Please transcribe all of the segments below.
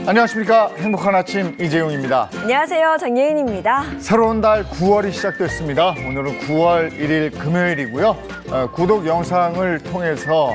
안녕하십니까. 행복한 아침 이재용입니다. 안녕하세요. 장예인입니다. 새로운 달 9월이 시작됐습니다. 오늘은 9월 1일 금요일이고요. 구독 영상을 통해서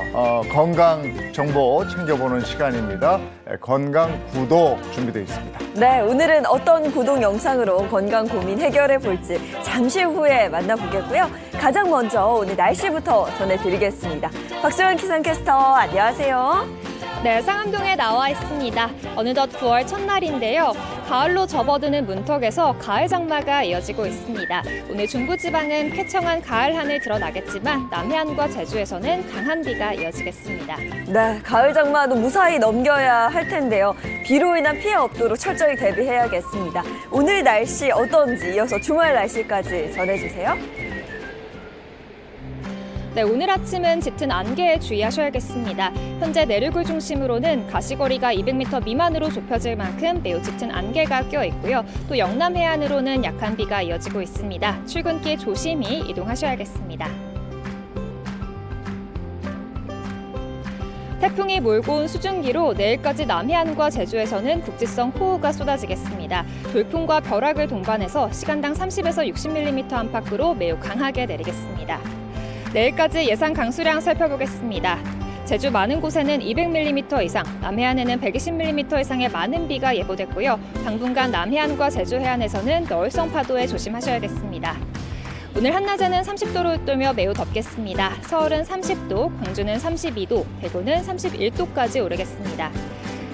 건강 정보 챙겨보는 시간입니다. 건강 구독 준비되어 있습니다. 네, 오늘은 어떤 구독 영상으로 건강 고민 해결해 볼지 잠시 후에 만나보겠고요. 가장 먼저 오늘 날씨부터 전해드리겠습니다. 박소연 기상캐스터, 안녕하세요. 네, 상암동에 나와 있습니다. 어느덧 9월 첫날인데요. 가을로 접어드는 문턱에서 가을 장마가 이어지고 있습니다. 오늘 중부지방은 쾌청한 가을 하늘 드러나겠지만 남해안과 제주에서는 강한 비가 이어지겠습니다. 네, 가을 장마도 무사히 넘겨야 할 텐데요. 비로 인한 피해 없도록 철저히 대비해야겠습니다. 오늘 날씨 어떤지 이어서 주말 날씨까지 전해주세요. 네, 오늘 아침은 짙은 안개에 주의하셔야겠습니다. 현재 내륙을 중심으로는 가시거리가 200m 미만으로 좁혀질 만큼 매우 짙은 안개가 껴 있고요. 또 영남 해안으로는 약한 비가 이어지고 있습니다. 출근길 조심히 이동하셔야겠습니다. 태풍이 몰고 온 수증기로 내일까지 남해안과 제주에서는 국지성 호우가 쏟아지겠습니다. 돌풍과 벼락을 동반해서 시간당 30에서 60mm 안팎으로 매우 강하게 내리겠습니다. 내일까지 예상 강수량 살펴보겠습니다. 제주 많은 곳에는 200mm 이상, 남해안에는 120mm 이상의 많은 비가 예보됐고요. 당분간 남해안과 제주 해안에서는 너울성 파도에 조심하셔야겠습니다. 오늘 한낮에는 30도를 웃돌며 매우 덥겠습니다. 서울은 30도, 광주는 32도, 대구는 31도까지 오르겠습니다.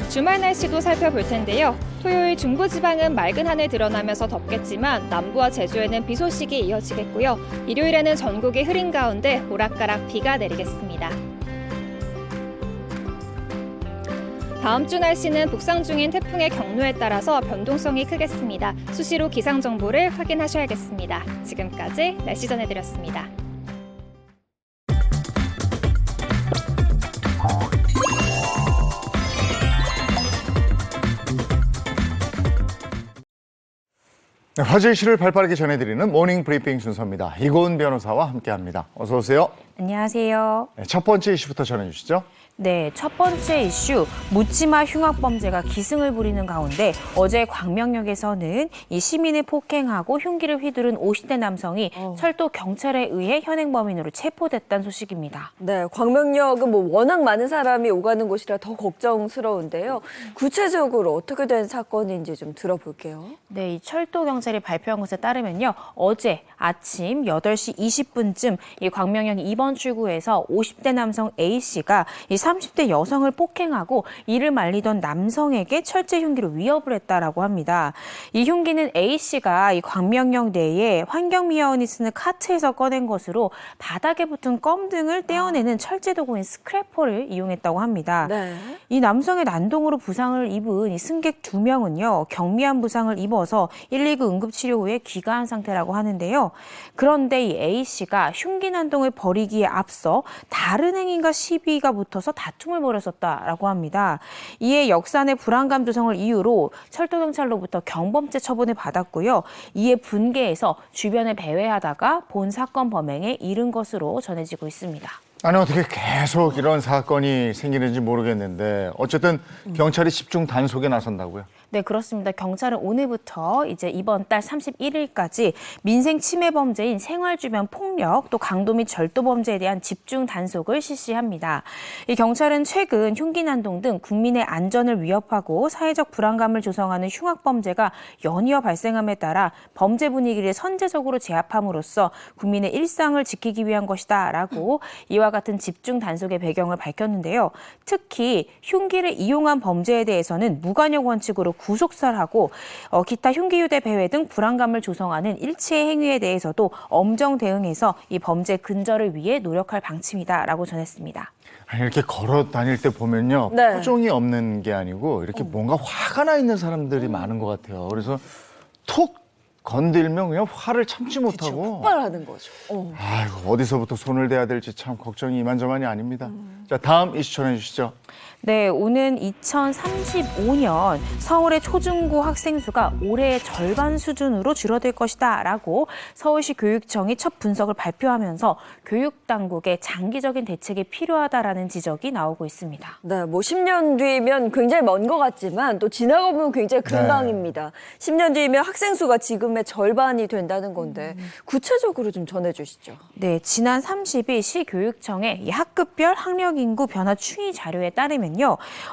주말 날씨도 살펴볼 텐데요. 토요일 중부지방은 맑은 하늘 드러나면서 덥겠지만 남부와 제주에는 비 소식이 이어지겠고요. 일요일에는 전국이 흐린 가운데 오락가락 비가 내리겠습니다. 다음 주 날씨는 북상 중인 태풍의 경로에 따라서 변동성이 크겠습니다. 수시로 기상 정보를 확인하셔야겠습니다. 지금까지 날씨 전해드렸습니다. 네, 화제 이슈를 발빠르게 전해드리는 모닝 브리핑 순서입니다. 이고은 변호사와 함께합니다. 어서 오세요. 안녕하세요. 네, 첫 번째 이슈부터 전해주시죠. 네, 첫 번째 이슈, 묻지마 흉악범죄가 기승을 부리는 가운데 어제 광명역에서는 이 시민을 폭행하고 흉기를 휘두른 50대 남성이 철도 경찰에 의해 현행범인으로 체포됐다는 소식입니다. 네, 광명역은 워낙 많은 사람이 오가는 곳이라 더 걱정스러운데요. 구체적으로 어떻게 된 사건인지 좀 들어볼게요. 네, 이 철도 경찰이 발표한 것에 따르면요. 어제 아침 8시 20분쯤 이 광명역 2번 출구에서 50대 남성 A씨가 이 30대 여성을 폭행하고 이를 말리던 남성에게 철제 흉기로 위협을 했다라고 합니다. 이 흉기는 A씨가 이 광명역 내에 환경미화원이 쓰는 카트에서 꺼낸 것으로 바닥에 붙은 껌 등을 떼어내는 철제 도구인 스크래퍼를 이용했다고 합니다. 네. 이 남성의 난동으로 부상을 입은 이 승객 2명은요, 경미한 부상을 입어서 119 응급치료 후에 귀가한 상태라고 하는데요. 그런데 이 A씨가 흉기 난동을 벌이기에 앞서 다른 행위가 시비가 붙어서 다툼을 벌였었다라고 합니다. 이에 역산의 불안감 조성을 이유로 철도경찰로부터 경범죄 처분을 받았고요. 이에 분개해서 주변에 배회하다가 본 사건 범행에 이른 것으로 전해지고 있습니다. 아니, 어떻게 계속 이런 사건이 생기는지 모르겠는데 어쨌든 경찰이 집중 단속에 나선다고요? 네, 그렇습니다. 경찰은 오늘부터 이제 이번 달 31일까지 민생 침해 범죄인 생활 주변 폭력, 또 강도 및 절도 범죄에 대한 집중 단속을 실시합니다. 이 경찰은 최근 흉기 난동 등 국민의 안전을 위협하고 사회적 불안감을 조성하는 흉악 범죄가 연이어 발생함에 따라 범죄 분위기를 선제적으로 제압함으로써 국민의 일상을 지키기 위한 것이다라고 이와 같은 집중 단속의 배경을 밝혔는데요. 특히 흉기를 이용한 범죄에 대해서는 무관용 원칙으로 구속살하고 기타 흉기 휴대 배회 등 불안감을 조성하는 일체의 행위에 대해서도 엄정 대응해서 이 범죄 근절을 위해 노력할 방침이다라고 전했습니다. 아니, 이렇게 걸어 다닐 때 보면요. 네. 표정이 없는 게 아니고 이렇게 뭔가 화가 나 있는 사람들이 많은 것 같아요. 그래서 툭 건들면 그냥 화를 참지 못하고 폭발하는 거죠. 아이고, 어디서부터 손을 대야 될지 참 걱정이 이만저만이 아닙니다. 자, 다음 이슈 전해 주시죠. 네, 오는 2035년 서울의 초중고 학생 수가 올해의 절반 수준으로 줄어들 것이다 라고 서울시 교육청이 첫 분석을 발표하면서 교육당국의 장기적인 대책이 필요하다라는 지적이 나오고 있습니다. 네, 뭐 10년 뒤면 굉장히 먼 것 같지만 또 지나가 보면 굉장히 금방입니다. 10년 뒤면 학생 수가 지금의 절반이 된다는 건데 구체적으로 좀 전해주시죠. 네, 지난 30일 시교육청의 이 학급별 학력인구 변화 추이 자료에 따르면요.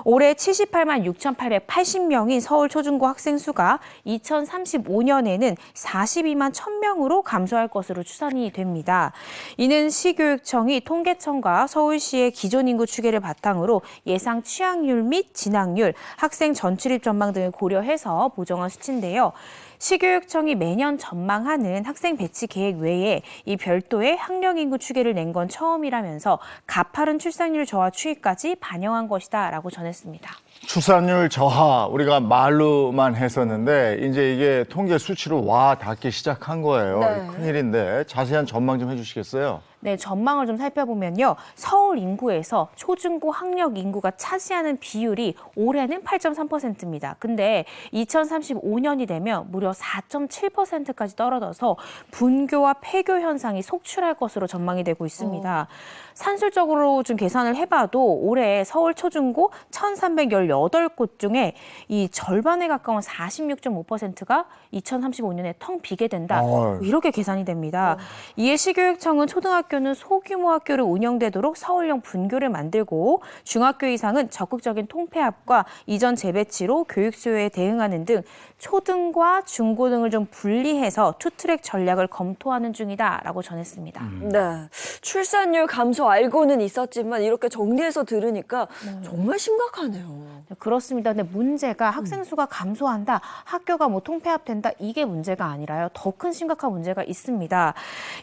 올해 78만 6,880명인 서울 초중고 학생 수가 2035년에는 42만 1,000명으로 감소할 것으로 추산이 됩니다. 이는 시교육청이 통계청과 서울시의 기존 인구 추계를 바탕으로 예상 취학률 및 진학률, 학생 전출입 전망 등을 고려해서 보정한 수치인데요. 시교육청이 매년 전망하는 학생 배치 계획 외에 이 별도의 학력 인구 추계를 낸 건 처음이라면서 가파른 출산율 저하 추이까지 반영한 것이다라고 전했습니다. 출산율 저하 우리가 말로만 했었는데 이제 이게 통계 수치로 와 닿기 시작한 거예요. 네. 큰일인데 자세한 전망 좀 해주시겠어요? 네, 전망을 좀 살펴보면요. 서울 인구에서 초중고 학력 인구가 차지하는 비율이 올해는 8.3%입니다. 근데 2035년이 되면 무려 4.7%까지 떨어져서 분교와 폐교 현상이 속출할 것으로 전망이 되고 있습니다. 산술적으로 좀 계산을 해봐도 올해 서울 초중고 1,318곳 중에 이 절반에 가까운 46.5%가 2035년에 텅 비게 된다. 이렇게 계산이 됩니다. 이에 시교육청은 초등학교는 소규모 학교를 운영되도록 서울형 분교를 만들고 중학교 이상은 적극적인 통폐합과 이전 재배치로 교육 수요에 대응하는 등 초등과 중고등을 좀 분리해서 투트랙 전략을 검토하는 중이다라고 전했습니다. 네, 출산율 감소 알고는 있었지만 이렇게 정리해서 들으니까 정말 심각하네요. 그렇습니다. 근데 문제가 학생 수가 감소한다, 학교가 뭐 통폐합된다, 이게 문제가 아니라요. 더 큰 심각한 문제가 있습니다.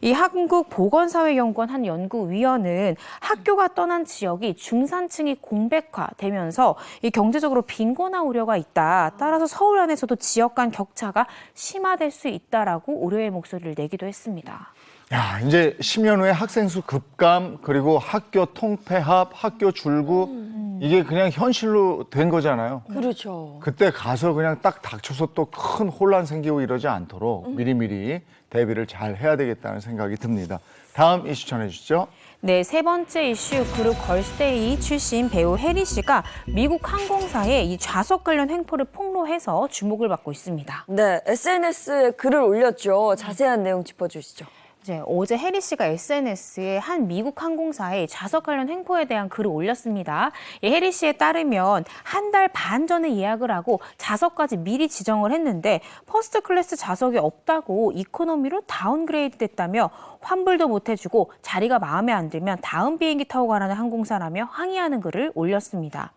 이 한국보건사회연구원 한 연구위원은 학교가 떠난 지역이 중산층이 공백화되면서 이 경제적으로 빈곤화 우려가 있다. 따라서 서울 안에서도 지역 간 격차가 심화될 수 있다라고 우려의 목소리를 내기도 했습니다. 야, 이제 10년 후에 학생 수 급감 그리고 학교 통폐합, 학교 줄구 이게 그냥 현실로 된 거잖아요. 그렇죠. 그때 가서 그냥 딱 닥쳐서 또 큰 혼란 생기고 이러지 않도록 미리미리 대비를 잘 해야 되겠다는 생각이 듭니다. 다음 이슈 전해주시죠. 네, 세 번째 이슈 그룹 걸스데이 출신 배우 혜리 씨가 미국 항공사의 이 좌석 관련 횡포를 폭로해서 주목을 받고 있습니다. 네, SNS에 글을 올렸죠. 자세한 내용 짚어주시죠. 이제 어제 혜리 씨가 SNS에 한 미국 항공사의 좌석 관련 횡포에 대한 글을 올렸습니다. 혜리 씨에 따르면 한 달 반 전에 예약을 하고 좌석까지 미리 지정을 했는데 퍼스트 클래스 좌석이 없다고 이코노미로 다운그레이드 됐다며 환불도 못 해주고 자리가 마음에 안 들면 다음 비행기 타고 가라는 항공사라며 항의하는 글을 올렸습니다.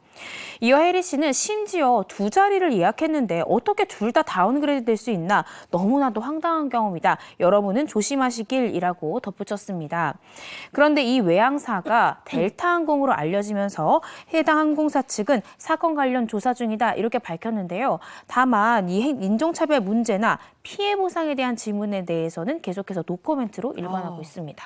이어 혜리 씨는 심지어 두 자리를 예약했는데 어떻게 둘 다 다운그레이드 될 수 있나, 너무나도 황당한 경험이다. 여러분은 조심하시길이라고 덧붙였습니다. 그런데 이 외항사가 델타항공으로 알려지면서 해당 항공사 측은 사건 관련 조사 중이다 이렇게 밝혔는데요. 다만 이 인종차별 문제나 피해 보상에 대한 질문에 대해서는 계속해서 노코멘트로 일관하고 있습니다.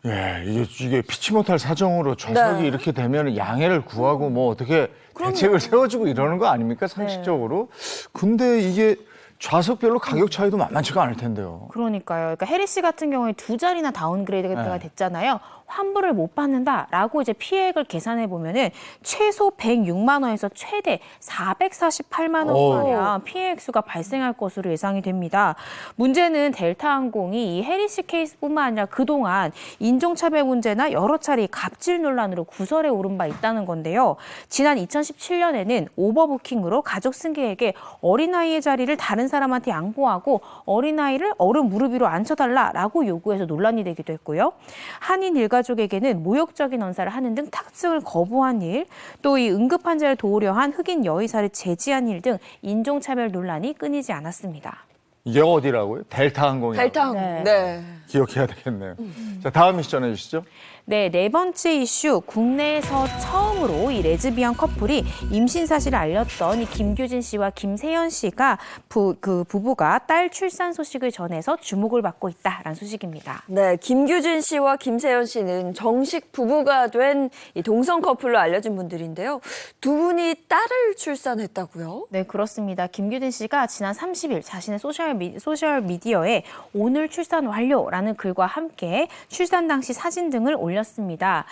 예, 이게 피치 못할 사정으로 좌석이 네. 이렇게 되면 양해를 구하고 뭐 어떻게 대책을 세워주고 이러는 거 아닙니까? 상식적으로. 근데 이게 좌석별로 가격 차이도 만만치가 않을 텐데요. 그러니까요. 그러니까 혜리 씨 같은 경우에 두 자리나 다운그레이드가 됐잖아요. 환불을 못 받는다라고 이제 피해액을 계산해 보면은 최소 106만 원에서 최대 448만 원가량 피해 액수가 발생할 것으로 예상이 됩니다. 문제는 델타항공이 이 혜리 씨 케이스뿐만 아니라 그동안 인종차별 문제나 여러 차례 갑질 논란으로 구설에 오른 바 있다는 건데요. 지난 2017년에는 오버부킹으로 가족 승객에게 어린아이의 자리를 다른 사람한테 양보하고 어린아이를 어른 무릎 위로 앉혀달라라고 요구해서 논란이 되기도 했고요. 한인 일가족에게는 모욕적인 언사를 하는 등 탑승을 거부한 일, 또 이 응급 환자를 도우려 한 흑인 여의사를 제지한 일 등 인종차별 논란이 끊이지 않았습니다. 이게 어디라고요? 델타항공이라고. 델타항공. 네. 기억해야 되겠네요. 자, 다음 이슈 전해주시죠. 네, 네 번째 이슈. 국내에서 처음으로 이 레즈비언 커플이 임신 사실을 알렸던 이 김규진 씨와 김세연 씨가 부부가 딸 출산 소식을 전해서 주목을 받고 있다라는 소식입니다. 네, 김규진 씨와 김세연 씨는 정식 부부가 된 이 동성 커플로 알려진 분들인데요. 두 분이 딸을 출산했다고요? 네, 그렇습니다. 김규진 씨가 지난 30일 자신의 소셜 미디어에 오늘 출산 완료라는 글과 함께 출산 당시 사진 등을 올렸습니다.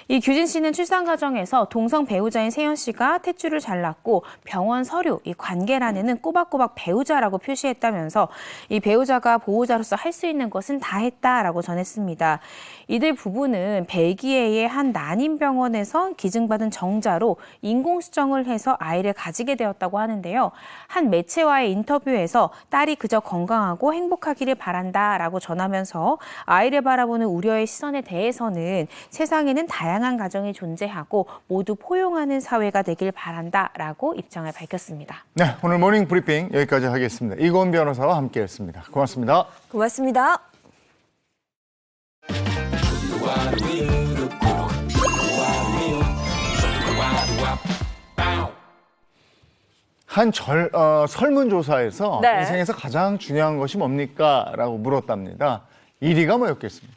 이 규진 씨는 출산 과정에서 동성 배우자인 세연 씨가 탯줄을 잘랐고 병원 서류, 이 관계란에는 꼬박꼬박 배우자라고 표시했다면서 이 배우자가 보호자로서 할 수 있는 것은 다 했다라고 전했습니다. 이들 부부는 벨기에의 한 난임병원에서 기증받은 정자로 인공수정을 해서 아이를 가지게 되었다고 하는데요. 한 매체와의 인터뷰에서 딸이 그저 건강하고 행복하기를 바란다라고 전하면서 아이를 바라보는 우려의 시선에 대해서는 세상에는 다양한 가정이 존재하고 모두 포용하는 사회가 되길 바란다라고 입장을 밝혔습니다. 네, 오늘 모닝 브리핑 여기까지 하겠습니다. 이건 변호사와 함께했습니다. 고맙습니다. 고맙습니다. 한 설문조사에서 네. 인생에서 가장 중요한 것이 뭡니까? 라고 물었답니다. 1위가 뭐였겠습니까?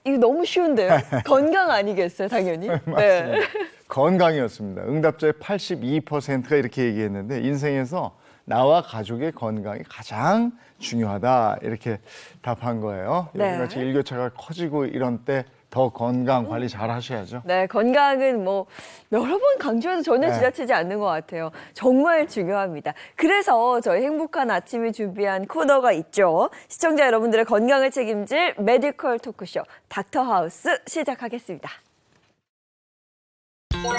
이거 너무 쉬운데요? 건강 아니겠어요, 당연히? 맞습니다. 건강이었습니다. 응답자의 82%가 이렇게 얘기했는데 인생에서 나와 가족의 건강이 가장 중요하다 이렇게 답한 거예요. 네. 요즘같이 일교차가 커지고 이런 때 더 건강 관리 잘 하셔야죠. 네, 건강은 뭐 여러 번 강조해도 전혀 네. 지나치지 않는 것 같아요. 정말 중요합니다. 그래서 저희 행복한 아침이 준비한 코너가 있죠. 시청자 여러분들의 건강을 책임질 메디컬 토크쇼 닥터하우스 시작하겠습니다.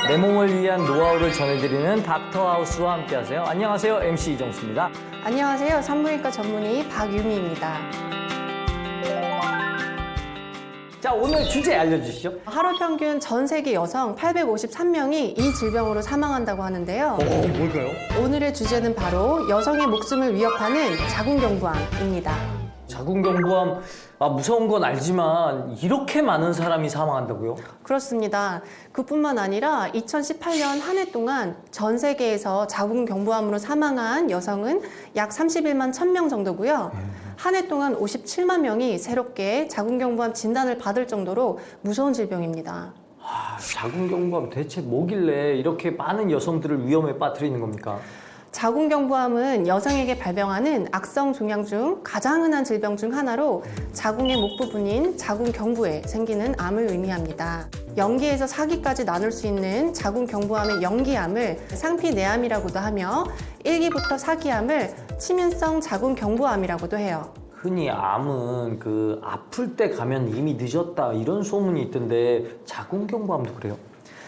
내 몸을 위한 노하우를 전해드리는 닥터하우스와 함께하세요. 안녕하세요, MC 이정수입니다. 안녕하세요. 산부인과 전문의 박유미입니다. 자, 오늘 주제 알려주시죠. 하루 평균 전 세계 여성 853명이 이 질병으로 사망한다고 하는데요. 뭘까요? 오늘의 주제는 바로 여성의 목숨을 위협하는 자궁경부암입니다. 자궁경부암, 무서운 건 알지만 이렇게 많은 사람이 사망한다고요? 그렇습니다. 그뿐만 아니라 2018년 한 해 동안 전 세계에서 자궁경부암으로 사망한 여성은 약 31만 1000명 정도고요. 한 해 동안 57만 명이 새롭게 자궁경부암 진단을 받을 정도로 무서운 질병입니다. 자궁경부암 대체 뭐길래 이렇게 많은 여성들을 위험에 빠뜨리는 겁니까? 자궁경부암은 여성에게 발병하는 악성 종양 중 가장 흔한 질병 중 하나로 자궁의 목 부분인 자궁경부에 생기는 암을 의미합니다. 영기에서 4기까지 나눌 수 있는 자궁경부암의 영기암을 상피내암이라고도 하며 1기부터 4기암을 치민성 자궁경부암이라고도 해요. 흔히 암은 아플 때 가면 이미 늦었다 이런 소문이 있던데 자궁경부암도 그래요?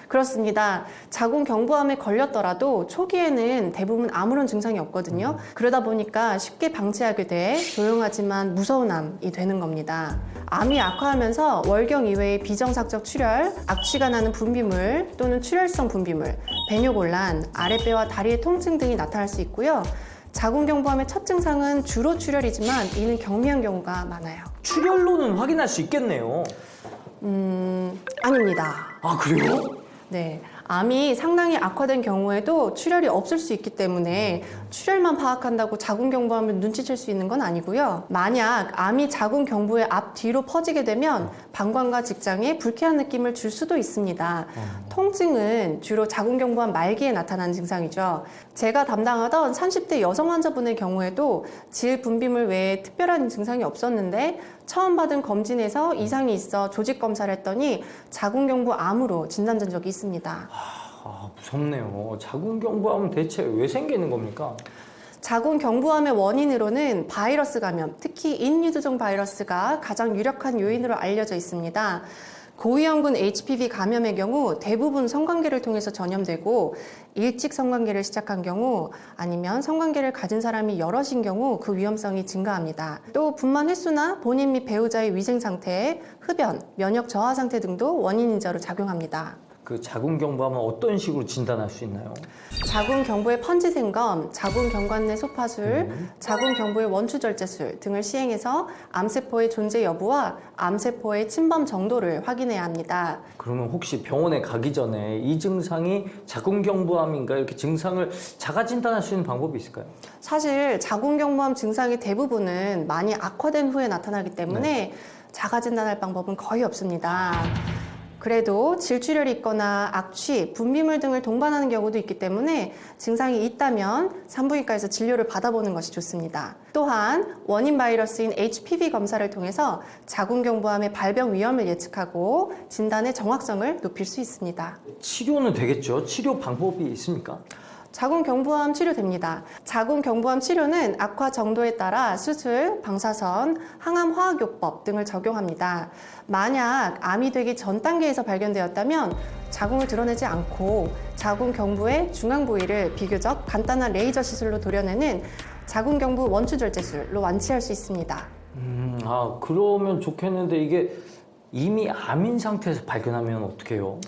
그렇습니다. 자궁경부암에 걸렸더라도 초기에는 대부분 아무런 증상이 없거든요. 그러다 보니까 쉽게 방치하게 돼 조용하지만 무서운 암이 되는 겁니다. 암이 악화하면서 월경 이외의 비정상적 출혈, 악취가 나는 분비물 또는 출혈성 분비물, 배뇨곤란, 아랫배와 다리의 통증 등이 나타날 수 있고요. 자궁경부암의 첫 증상은 주로 출혈이지만 이는 경미한 경우가 많아요. 출혈로는 확인할 수 있겠네요. 아닙니다. 아, 그래요? 네, 암이 상당히 악화된 경우에도 출혈이 없을 수 있기 때문에 출혈만 파악한다고 자궁경부암을 눈치챌 수 있는 건 아니고요. 만약 암이 자궁경부의 앞뒤로 퍼지게 되면 방광과 직장에 불쾌한 느낌을 줄 수도 있습니다. 통증은 주로 자궁경부암 말기에 나타나는 증상이죠. 제가 담당하던 30대 여성 환자분의 경우에도 질 분비물 외에 특별한 증상이 없었는데 처음 받은 검진에서 이상이 있어 조직 검사를 했더니 자궁경부암으로 진단된 적이 있습니다. 무섭네요. 자궁경부암은 대체 왜 생기는 겁니까? 자궁경부암의 원인으로는 바이러스 감염, 특히 인유두종 바이러스가 가장 유력한 요인으로 알려져 있습니다. 고위험군 HPV 감염의 경우 대부분 성관계를 통해서 전염되고 일찍 성관계를 시작한 경우 아니면 성관계를 가진 사람이 여럿인 경우 그 위험성이 증가합니다. 또 분만 횟수나 본인 및 배우자의 위생 상태, 흡연, 면역 저하 상태 등도 원인인자로 작용합니다. 그 자궁경부암은 어떤 식으로 진단할 수 있나요? 자궁경부의 펀지생검, 자궁경관 내 소파술, 자궁경부의 원추절제술 등을 시행해서 암세포의 존재 여부와 암세포의 침범 정도를 확인해야 합니다. 그러면 혹시 병원에 가기 전에 이 증상이 자궁경부암인가 이렇게 증상을 자가 진단할 수 있는 방법이 있을까요? 사실 자궁경부암 증상의 대부분은 많이 악화된 후에 나타나기 때문에 자가 진단할 방법은 거의 없습니다. 그래도 질출혈이 있거나 악취, 분비물 등을 동반하는 경우도 있기 때문에 증상이 있다면 산부인과에서 진료를 받아보는 것이 좋습니다. 또한 원인 바이러스인 HPV 검사를 통해서 자궁경부암의 발병 위험을 예측하고 진단의 정확성을 높일 수 있습니다. 치료는 되겠죠? 치료 방법이 있습니까? 자궁경부암 치료됩니다. 자궁경부암 치료는 악화 정도에 따라 수술, 방사선, 항암화학요법 등을 적용합니다. 만약 암이 되기 전 단계에서 발견되었다면 자궁을 드러내지 않고 자궁경부의 중앙 부위를 비교적 간단한 레이저 시술로 도려내는 자궁경부 원추절제술로 완치할 수 있습니다. 그러면 좋겠는데 이게 이미 암인 상태에서 발견하면 어떻게 해요?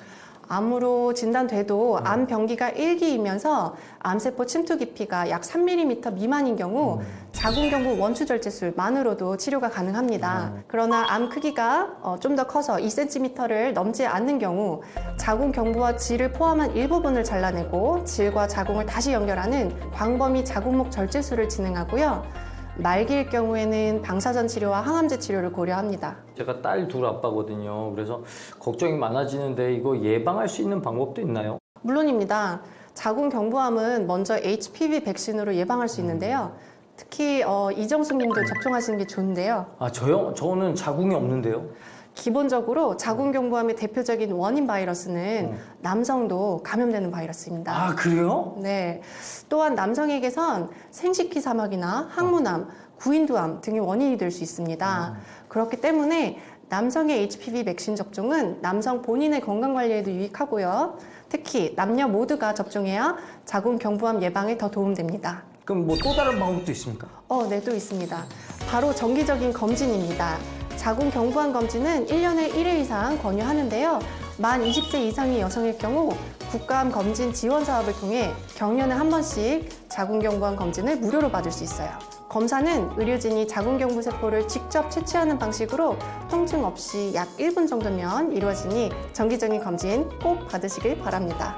암으로 진단돼도 암 병기가 1기이면서 암세포 침투 깊이가 약 3mm 미만인 경우 자궁경부 원추절제술만으로도 치료가 가능합니다. 그러나 암 크기가 좀 더 커서 2cm를 넘지 않는 경우 자궁경부와 질을 포함한 일부분을 잘라내고 질과 자궁을 다시 연결하는 광범위 자궁목 절제술을 진행하고요. 말기일 경우에는 방사선 치료와 항암제 치료를 고려합니다. 제가 딸 둘 아빠거든요. 그래서 걱정이 많아지는데 이거 예방할 수 있는 방법도 있나요? 물론입니다. 자궁경부암은 먼저 HPV 백신으로 예방할 수 있는데요. 특히 이정숙 님도 접종하시는 게 좋은데요. 저요? 저는 자궁이 없는데요. 기본적으로 자궁경부암의 대표적인 원인 바이러스는 남성도 감염되는 바이러스입니다. 그래요? 네. 또한 남성에게선 생식기 사막이나 항문암, 구인두암 등의 원인이 될 수 있습니다. 그렇기 때문에 남성의 HPV 백신 접종은 남성 본인의 건강 관리에도 유익하고요. 특히 남녀 모두가 접종해야 자궁경부암 예방에 더 도움됩니다. 그럼 뭐 또 다른 방법도 있습니까? 네, 또 있습니다. 바로 정기적인 검진입니다. 자궁경부암 검진은 1년에 1회 이상 권유하는데요. 만 20세 이상의 여성일 경우 국가암 검진 지원 사업을 통해 경년에 한 번씩 자궁경부암 검진을 무료로 받을 수 있어요. 검사는 의료진이 자궁경부 세포를 직접 채취하는 방식으로 통증 없이 약 1분 정도면 이루어지니 정기적인 검진 꼭 받으시길 바랍니다.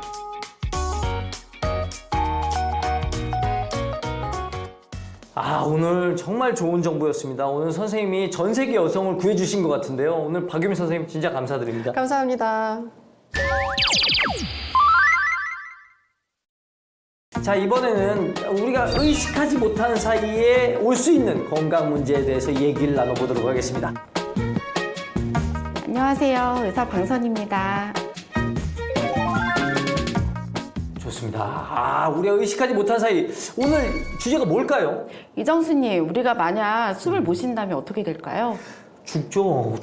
오늘 정말 좋은 정보였습니다. 오늘 선생님이 전 세계 여성을 구해주신 것 같은데요. 오늘 박유미 선생님 진짜 감사드립니다. 감사합니다. 자, 이번에는 우리가 의식하지 못한 사이에 올 수 있는 건강 문제에 대해서 얘기를 나눠보도록 하겠습니다. 안녕하세요. 의사 방선입니다. 좋습니다. 우리가 의식하지 못한 사이, 오늘 주제가 뭘까요? 이정수님, 우리가 만약 숨을 못 쉰다면 어떻게 될까요? 죽죠.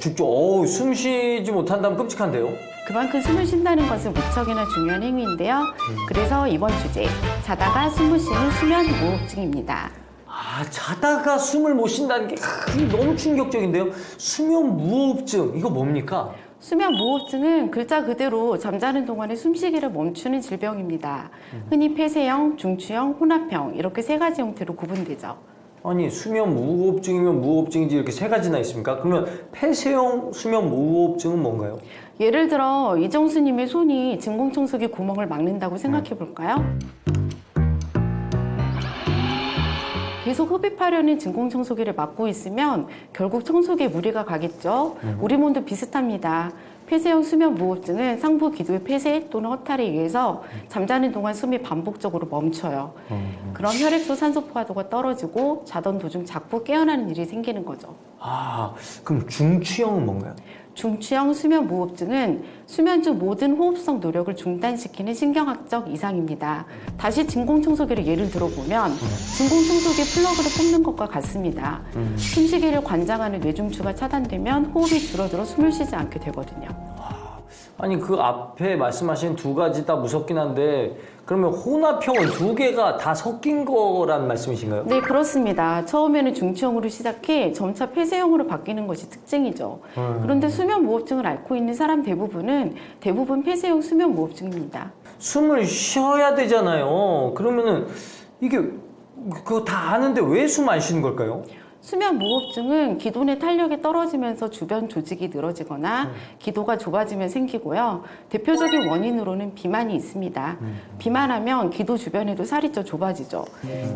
숨 쉬지 못한다면 끔찍한데요. 그만큼 숨을 쉰다는 것은 무척이나 중요한 행위인데요. 그래서 이번 주제, 자다가 숨을 쉬는 수면무호흡증입니다. 자다가 숨을 못 쉰다는 게 너무 충격적인데요. 수면무호흡증, 이거 뭡니까? 수면무호흡증은 글자 그대로 잠자는 동안에 숨쉬기를 멈추는 질병입니다. 흔히 폐쇄형, 중추형, 혼합형 이렇게 세 가지 형태로 구분되죠. 아니, 수면무호흡증이면 무호흡증이지 이렇게 세 가지나 있습니까? 그러면 폐쇄형 수면무호흡증은 뭔가요? 예를 들어 이정수님의 손이 진공청소기 구멍을 막는다고 생각해 볼까요? 계속 흡입하려는 진공청소기를 막고 있으면 결국 청소기에 무리가 가겠죠. 우리 몸도 비슷합니다. 폐쇄형 수면무호흡증은 상부 기도의 폐쇄 또는 허탈에 의해서 잠자는 동안 숨이 반복적으로 멈춰요. 그럼 혈액소 산소 포화도가 떨어지고 자던 도중 자꾸 깨어나는 일이 생기는 거죠. 그럼 중추형은 뭔가요? 중추형 수면무호흡증은 수면 중 모든 호흡성 노력을 중단시키는 신경학적 이상입니다. 다시 진공청소기를 예를 들어보면 진공청소기 플러그를 뽑는 것과 같습니다. 숨쉬기를 관장하는 뇌중추가 차단되면 호흡이 줄어들어 숨을 쉬지 않게 되거든요. 아니, 그 앞에 말씀하신 두 가지 다 무섭긴 한데 그러면 혼합형은 두 개가 다 섞인 거란 말씀이신가요? 네, 그렇습니다. 처음에는 중추형으로 시작해 점차 폐쇄형으로 바뀌는 것이 특징이죠. 그런데 수면무호흡증을 앓고 있는 사람 대부분 폐쇄형 수면무호흡증입니다. 숨을 쉬어야 되잖아요. 그러면은 이게 그거 다 아는데 왜 숨 안 쉬는 걸까요? 수면무호흡증은 기도의 탄력이 떨어지면서 주변 조직이 늘어지거나 기도가 좁아지면 생기고요. 대표적인 원인으로는 비만이 있습니다. 비만하면 기도 주변에도 살이 쪄 좁아지죠.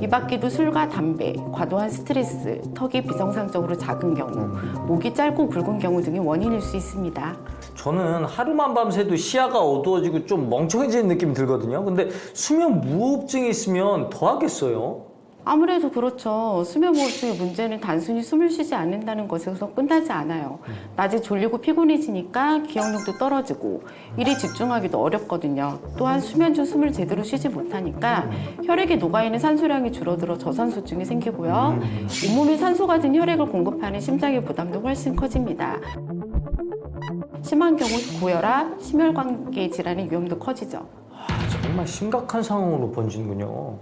이 밖에도 술과 담배, 과도한 스트레스, 턱이 비정상적으로 작은 경우, 목이 짧고 굵은 경우 등이 원인일 수 있습니다. 저는 하루만 밤새도 시야가 어두워지고 좀 멍청해지는 느낌이 들거든요. 근데 수면 무호흡증이 있으면 더 하겠어요? 아무래도 그렇죠. 수면무호흡증의 문제는 단순히 숨을 쉬지 않는다는 것에서 끝나지 않아요. 낮에 졸리고 피곤해지니까 기억력도 떨어지고 일에 집중하기도 어렵거든요. 또한 수면 중 숨을 제대로 쉬지 못하니까 혈액에 녹아있는 산소량이 줄어들어 저산소증이 생기고요. 온몸에 산소가 든 혈액을 공급하는 심장의 부담도 훨씬 커집니다. 심한 경우 고혈압, 심혈관계 질환의 위험도 커지죠. 정말 심각한 상황으로 번지는군요.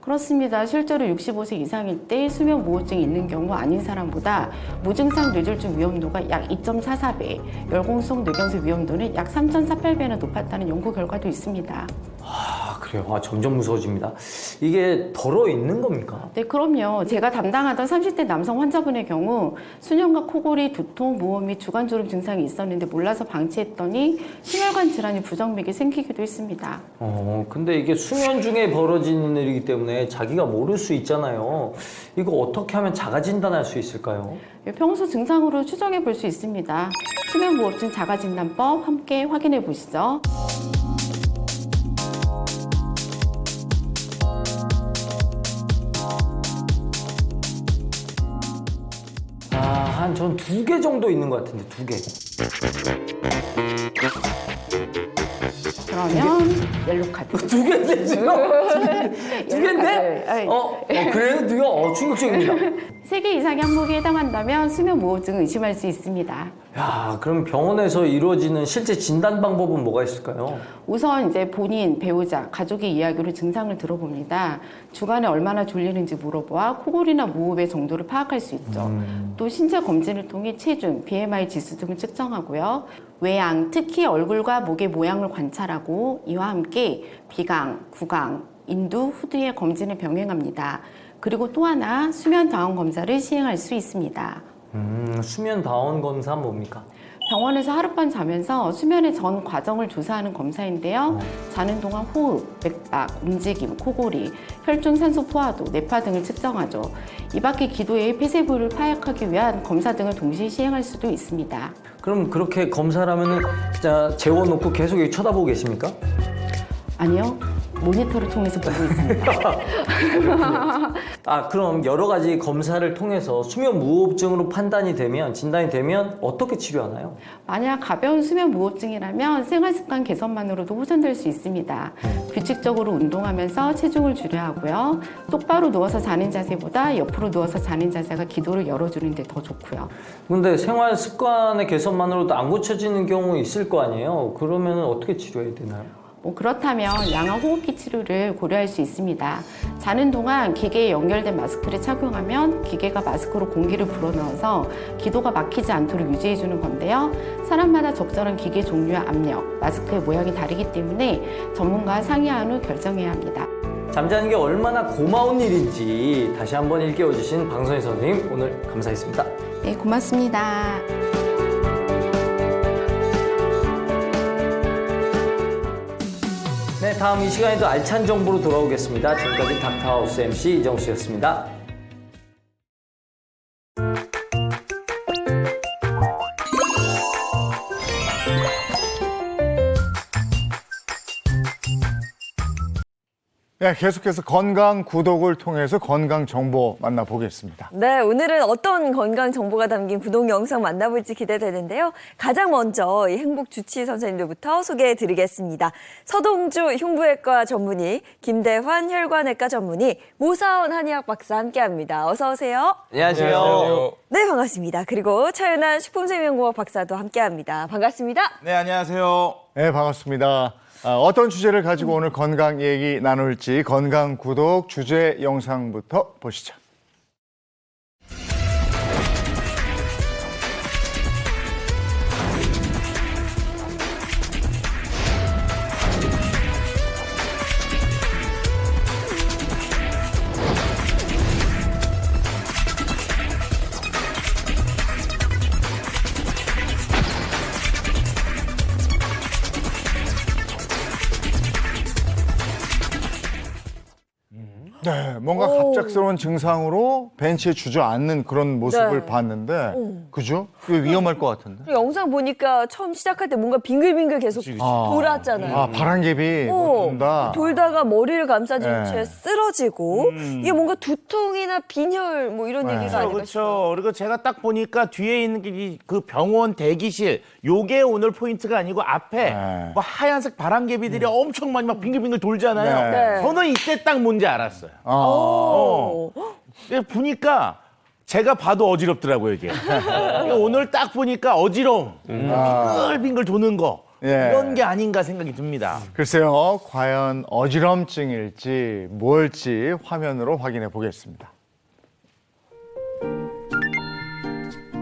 그렇습니다. 실제로 65세 이상일 때 수면 무호흡증이 있는 경우 아닌 사람보다 무증상 뇌졸중 위험도가 약 2.44배, 열공성 뇌경색 위험도는 약 3.48배나 높았다는 연구 결과도 있습니다. 아, 그래요. 점점 무서워집니다. 이게 덜어 있는 겁니까? 네, 그럼요. 제가 담당하던 30대 남성 환자분의 경우 수면과 코골이, 두통, 무호흡 및 주관졸음 증상이 있었는데 몰라서 방치했더니 심혈관 질환이 부정맥이 생기기도 했습니다. 근데 이게 수면 중에 벌어지는 일이기 때문에 자기가 모를 수 있잖아요. 이거 어떻게 하면 자가 진단할 수 있을까요? 평소 증상으로 추정해 볼 수 있습니다. 수면무호흡증 자가진단법 함께 확인해 보시죠. 전 2개 정도 있는 것 같은데, 2개. 그러면 옐로 카드. 2개인데, 지금? 2개인데? 그래요? 네가 충격적입니다. 3개 이상의 항목에 해당한다면 수면무호흡증을 의심할 수 있습니다. 야, 그럼 병원에서 이루어지는 실제 진단 방법은 뭐가 있을까요? 우선 이제 본인, 배우자, 가족의 이야기로 증상을 들어봅니다. 주간에 얼마나 졸리는지 물어보아 코골이나 무호흡의 정도를 파악할 수 있죠. 또 신체 검진을 통해 체중, BMI 지수 등을 측정하고요. 외양, 특히 얼굴과 목의 모양을 관찰하고 이와 함께 비강, 구강, 인두, 후두의 검진을 병행합니다. 그리고 또 하나 수면 다운 검사를 시행할 수 있습니다. 수면 다운 검사는 뭡니까? 병원에서 하룻밤 자면서 수면의 전 과정을 조사하는 검사인데요. 자는 동안 호흡, 맥박, 움직임, 코골이, 혈중 산소 포화도, 뇌파 등을 측정하죠. 이 밖에 기도의 폐쇄 부위를 파악하기 위한 검사 등을 동시에 시행할 수도 있습니다. 그럼 그렇게 검사를 하면은 진짜 재워놓고 계속 여기 쳐다보고 계십니까? 아니요. 모니터를 통해서 보고 있습니다. 그럼 여러 가지 검사를 통해서 수면 무호흡증으로 진단이 되면 어떻게 치료하나요? 만약 가벼운 수면 무호흡증이라면 생활 습관 개선만으로도 호전될 수 있습니다. 규칙적으로 운동하면서 체중을 줄여야 하고요. 똑바로 누워서 자는 자세보다 옆으로 누워서 자는 자세가 기도를 열어주는 데 더 좋고요. 근데 생활 습관의 개선만으로도 안 고쳐지는 경우 있을 거 아니에요? 그러면 어떻게 치료해야 되나요? 그렇다면 양압 호흡기 치료를 고려할 수 있습니다. 자는 동안 기계에 연결된 마스크를 착용하면 기계가 마스크로 공기를 불어넣어서 기도가 막히지 않도록 유지해주는 건데요. 사람마다 적절한 기계 종류와 압력, 마스크의 모양이 다르기 때문에 전문가와 상의한 후 결정해야 합니다. 잠자는 게 얼마나 고마운 일인지 다시 한번 일깨워주신 방선희 선생님, 오늘 감사했습니다. 네, 고맙습니다. 네, 다음 이 시간에도 알찬 정보로 돌아오겠습니다. 지금까지 닥터하우스 MC 이정수였습니다. 네, 계속해서 건강 구독을 통해서 건강 정보 만나보겠습니다. 네, 오늘은 어떤 건강 정보가 담긴 구독 영상 만나볼지 기대되는데요. 가장 먼저 이 행복 주치 선생님들부터 소개해드리겠습니다. 서동주 흉부외과 전문의, 김대환 혈관외과 전문의, 모사원 한의학 박사 함께합니다. 어서 오세요. 안녕하세요. 네, 반갑습니다. 그리고 차윤환 식품생명공학 박사도 함께합니다. 반갑습니다. 네, 안녕하세요. 네, 반갑습니다. 어떤 주제를 가지고 오늘 건강 얘기 나눌지 건강 구독 주제 영상부터 보시죠. 네, 뭔가 갑작스러운 증상으로 벤치에 주저앉는 그런 모습을 네. 봤는데, 그죠? 이거 위험할 것 같은데. 그리고 영상 보니까 처음 시작할 때 뭔가 빙글빙글 계속 돌았잖아요. 아, 바람개비 돈다. 돌다가 머리를 감싸진 네. 채 쓰러지고 이게 뭔가 두통이나 빈혈 뭐 이런 얘기가 아닐까 그렇죠. 싶어요. 그리고 제가 딱 보니까 뒤에 있는 게 그 병원 대기실, 요게 오늘 포인트가 아니고 앞에 네. 뭐 하얀색 바람개비들이 엄청 많이 막 빙글빙글 돌잖아요. 네. 저는 이때 딱 뭔지 알았어요. 오. 보니까 제가 봐도 어지럽더라고요, 이게. 오늘 딱 보니까 어지러움, 빙글빙글 도는 거. 예. 이런 게 아닌가 생각이 듭니다. 글쎄요, 과연 어지럼증일지 뭘지 화면으로 확인해 보겠습니다.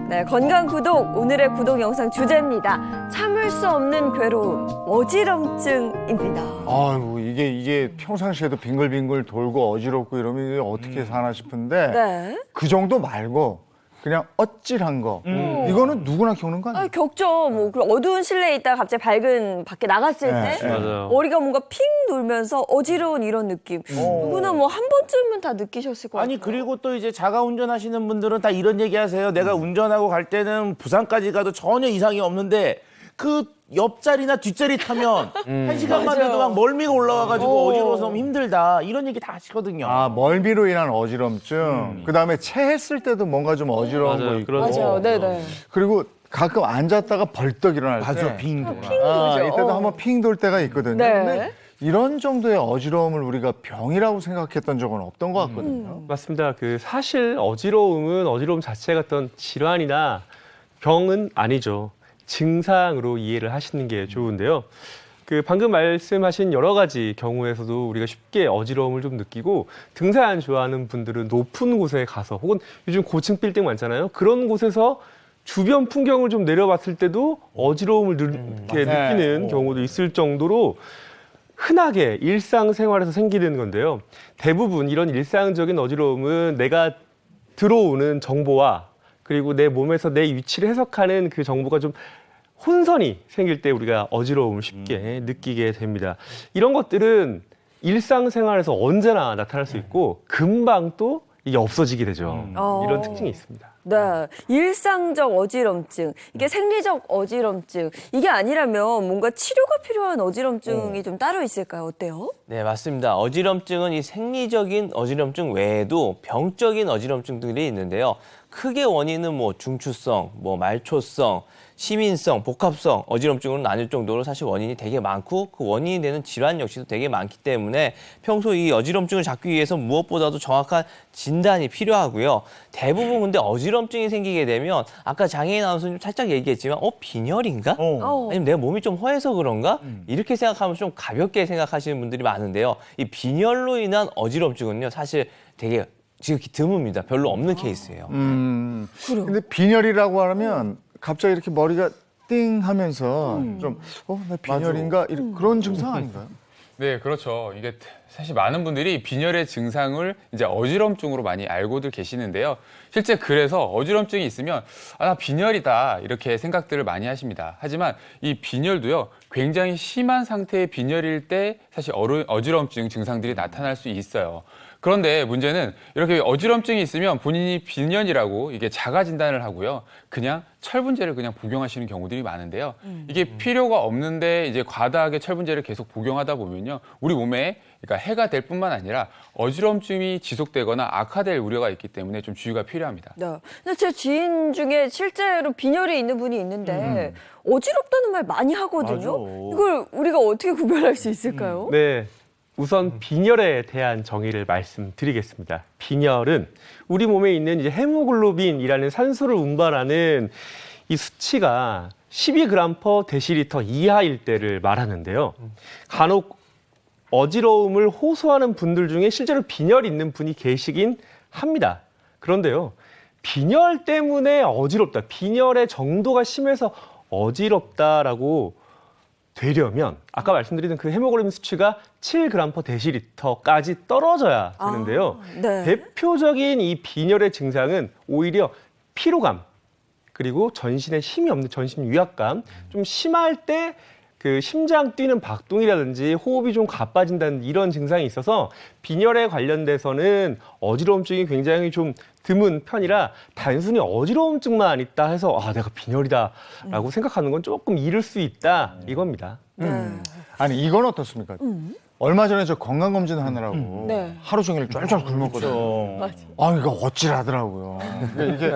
네, 건강 구독 오늘의 구독 영상 주제입니다. 참을 수 없는 괴로움, 어지럼증입니다. 아유, 이게 평상시에도 빙글빙글 돌고 어지럽고 이러면 이게 어떻게 사나 싶은데 네. 그 정도 말고 그냥 어찔한 거 이거는 누구나 겪는 거 아니에요? 겪죠. 뭐 그리고 어두운 실내에 있다가 갑자기 밝은 밖에 나갔을 네, 때 네. 머리가 뭔가 핑 돌면서 어지러운 이런 느낌. 누구나 뭐 한 번쯤은 다 느끼셨을 것 같아요. 아니 그리고 또 이제 자가 운전하시는 분들은 다 이런 얘기 하세요. 내가 운전하고 갈 때는 부산까지 가도 전혀 이상이 없는데 그 옆자리나 뒷자리 타면 한 시간만 돼도 막 멀미가 올라와가지고 어지러워서 너무 힘들다 이런 얘기 다 하시거든요. 아, 멀미로 인한 어지럼증. 그다음에 체했을 때도 뭔가 좀 어지러운 거 있고. 맞아요. 네네. 그리고 가끔 앉았다가 벌떡 일어날 때. 맞아, 빙 돌아. 이때도 한번 핑 돌 때가 있거든요. 네. 근데 이런 정도의 어지러움을 우리가 병이라고 생각했던 적은 없던 것 같거든요. 맞습니다. 그 사실 어지러움은 어지러움 자체가 어떤 질환이나 병은 아니죠. 증상으로 이해를 하시는 게 좋은데요. 그 방금 말씀하신 여러 가지 경우에서도 우리가 쉽게 어지러움을 좀 느끼고 등산 좋아하는 분들은 높은 곳에 가서 혹은 요즘 고층 빌딩 많잖아요. 그런 곳에서 주변 풍경을 좀 내려봤을 때도 어지러움을 이렇게 느끼는 경우도 있을 정도로 흔하게 일상생활에서 생기는 건데요. 대부분 이런 일상적인 어지러움은 내가 들어오는 정보와 그리고 내 몸에서 내 위치를 해석하는 그 정보가 좀 혼선이 생길 때 우리가 어지러움을 쉽게 느끼게 됩니다. 이런 것들은 일상생활에서 언제나 나타날 수 있고 금방 또 이게 없어지게 되죠. 이런 특징이 있습니다. 네, 일상적 어지럼증, 이게 생리적 어지럼증, 이게 아니라면 뭔가 치료가 필요한 어지럼증이 좀 따로 있을까요? 어때요? 네, 맞습니다. 어지럼증은 이 생리적인 어지럼증 외에도 병적인 어지럼증들이 있는데요. 크게 원인은 뭐 중추성, 뭐 말초성, 시민성, 복합성 어지럼증으로 나뉠 정도로 사실 원인이 되게 많고 그 원인이 되는 질환 역시도 되게 많기 때문에 평소 이 어지럼증을 잡기 위해서 무엇보다도 정확한 진단이 필요하고요. 대부분 근데 어지럼증이 생기게 되면 아까 장애인 아나운서님 살짝 얘기했지만 빈혈인가? 아니면 내가 몸이 좀 허해서 그런가? 이렇게 생각하면 좀 가볍게 생각하시는 분들이 많은데요. 이 빈혈로 인한 어지럼증은요. 사실 되게 지극히 드뭅니다. 별로 없는 케이스예요. 근데 빈혈이라고 하면 갑자기 이렇게 머리가 띵 하면서 좀, 나 빈혈인가? 그런 증상 아닌가요? 네, 그렇죠. 이게 사실 많은 분들이 빈혈의 증상을 이제 어지럼증으로 많이 알고들 계시는데요. 실제 그래서 어지럼증이 있으면 나 빈혈이다 이렇게 생각들을 많이 하십니다. 하지만 이 빈혈도요. 굉장히 심한 상태의 빈혈일 때 사실 어지럼증 증상들이 나타날 수 있어요. 그런데 문제는 이렇게 어지럼증이 있으면 본인이 빈혈이라고 이게 자가 진단을 하고요. 그냥 철분제를 그냥 복용하시는 경우들이 많은데요. 이게 필요가 없는데 이제 과다하게 철분제를 계속 복용하다 보면요. 우리 몸에 그러니까 해가 될 뿐만 아니라 어지럼증이 지속되거나 악화될 우려가 있기 때문에 좀 주의가 필요합니다. 네. 근데 제 지인 중에 실제로 빈혈이 있는 분이 있는데 어지럽다는 말 많이 하거든요. 이걸 우리가 어떻게 구별할 수 있을까요? 네. 우선 빈혈에 대한 정의를 말씀드리겠습니다. 빈혈은 우리 몸에 있는 이제 헤모글로빈이라는 산소를 운반하는 이 수치가 12g/dL 이하일 때를 말하는데요. 간혹 어지러움을 호소하는 분들 중에 실제로 빈혈이 있는 분이 계시긴 합니다. 그런데요, 빈혈 때문에 어지럽다, 빈혈의 정도가 심해서 어지럽다라고 되려면 아까 말씀드린 그 헤모글로빈 수치가 7g/dL까지 떨어져야 되는데요. 네. 대표적인 이 빈혈의 증상은 오히려 피로감, 그리고 전신에 힘이 없는 전신 위압감, 좀 심할 때 그 심장 뛰는 박동이라든지 호흡이 좀 가빠진다는 이런 증상이 있어서 빈혈에 관련돼서는 어지러움증이 굉장히 좀 드문 편이라 단순히 어지러움증만 있다 해서 아, 내가 빈혈이다라고 생각하는 건 조금 이를 수 있다 이겁니다. 아니 이건 어떻습니까? 얼마 전에 저 건강검진 하느라고 네. 하루 종일 쫄쫄 굶었거든요. 맞아. 아, 이거 어찌라더라고요. 이게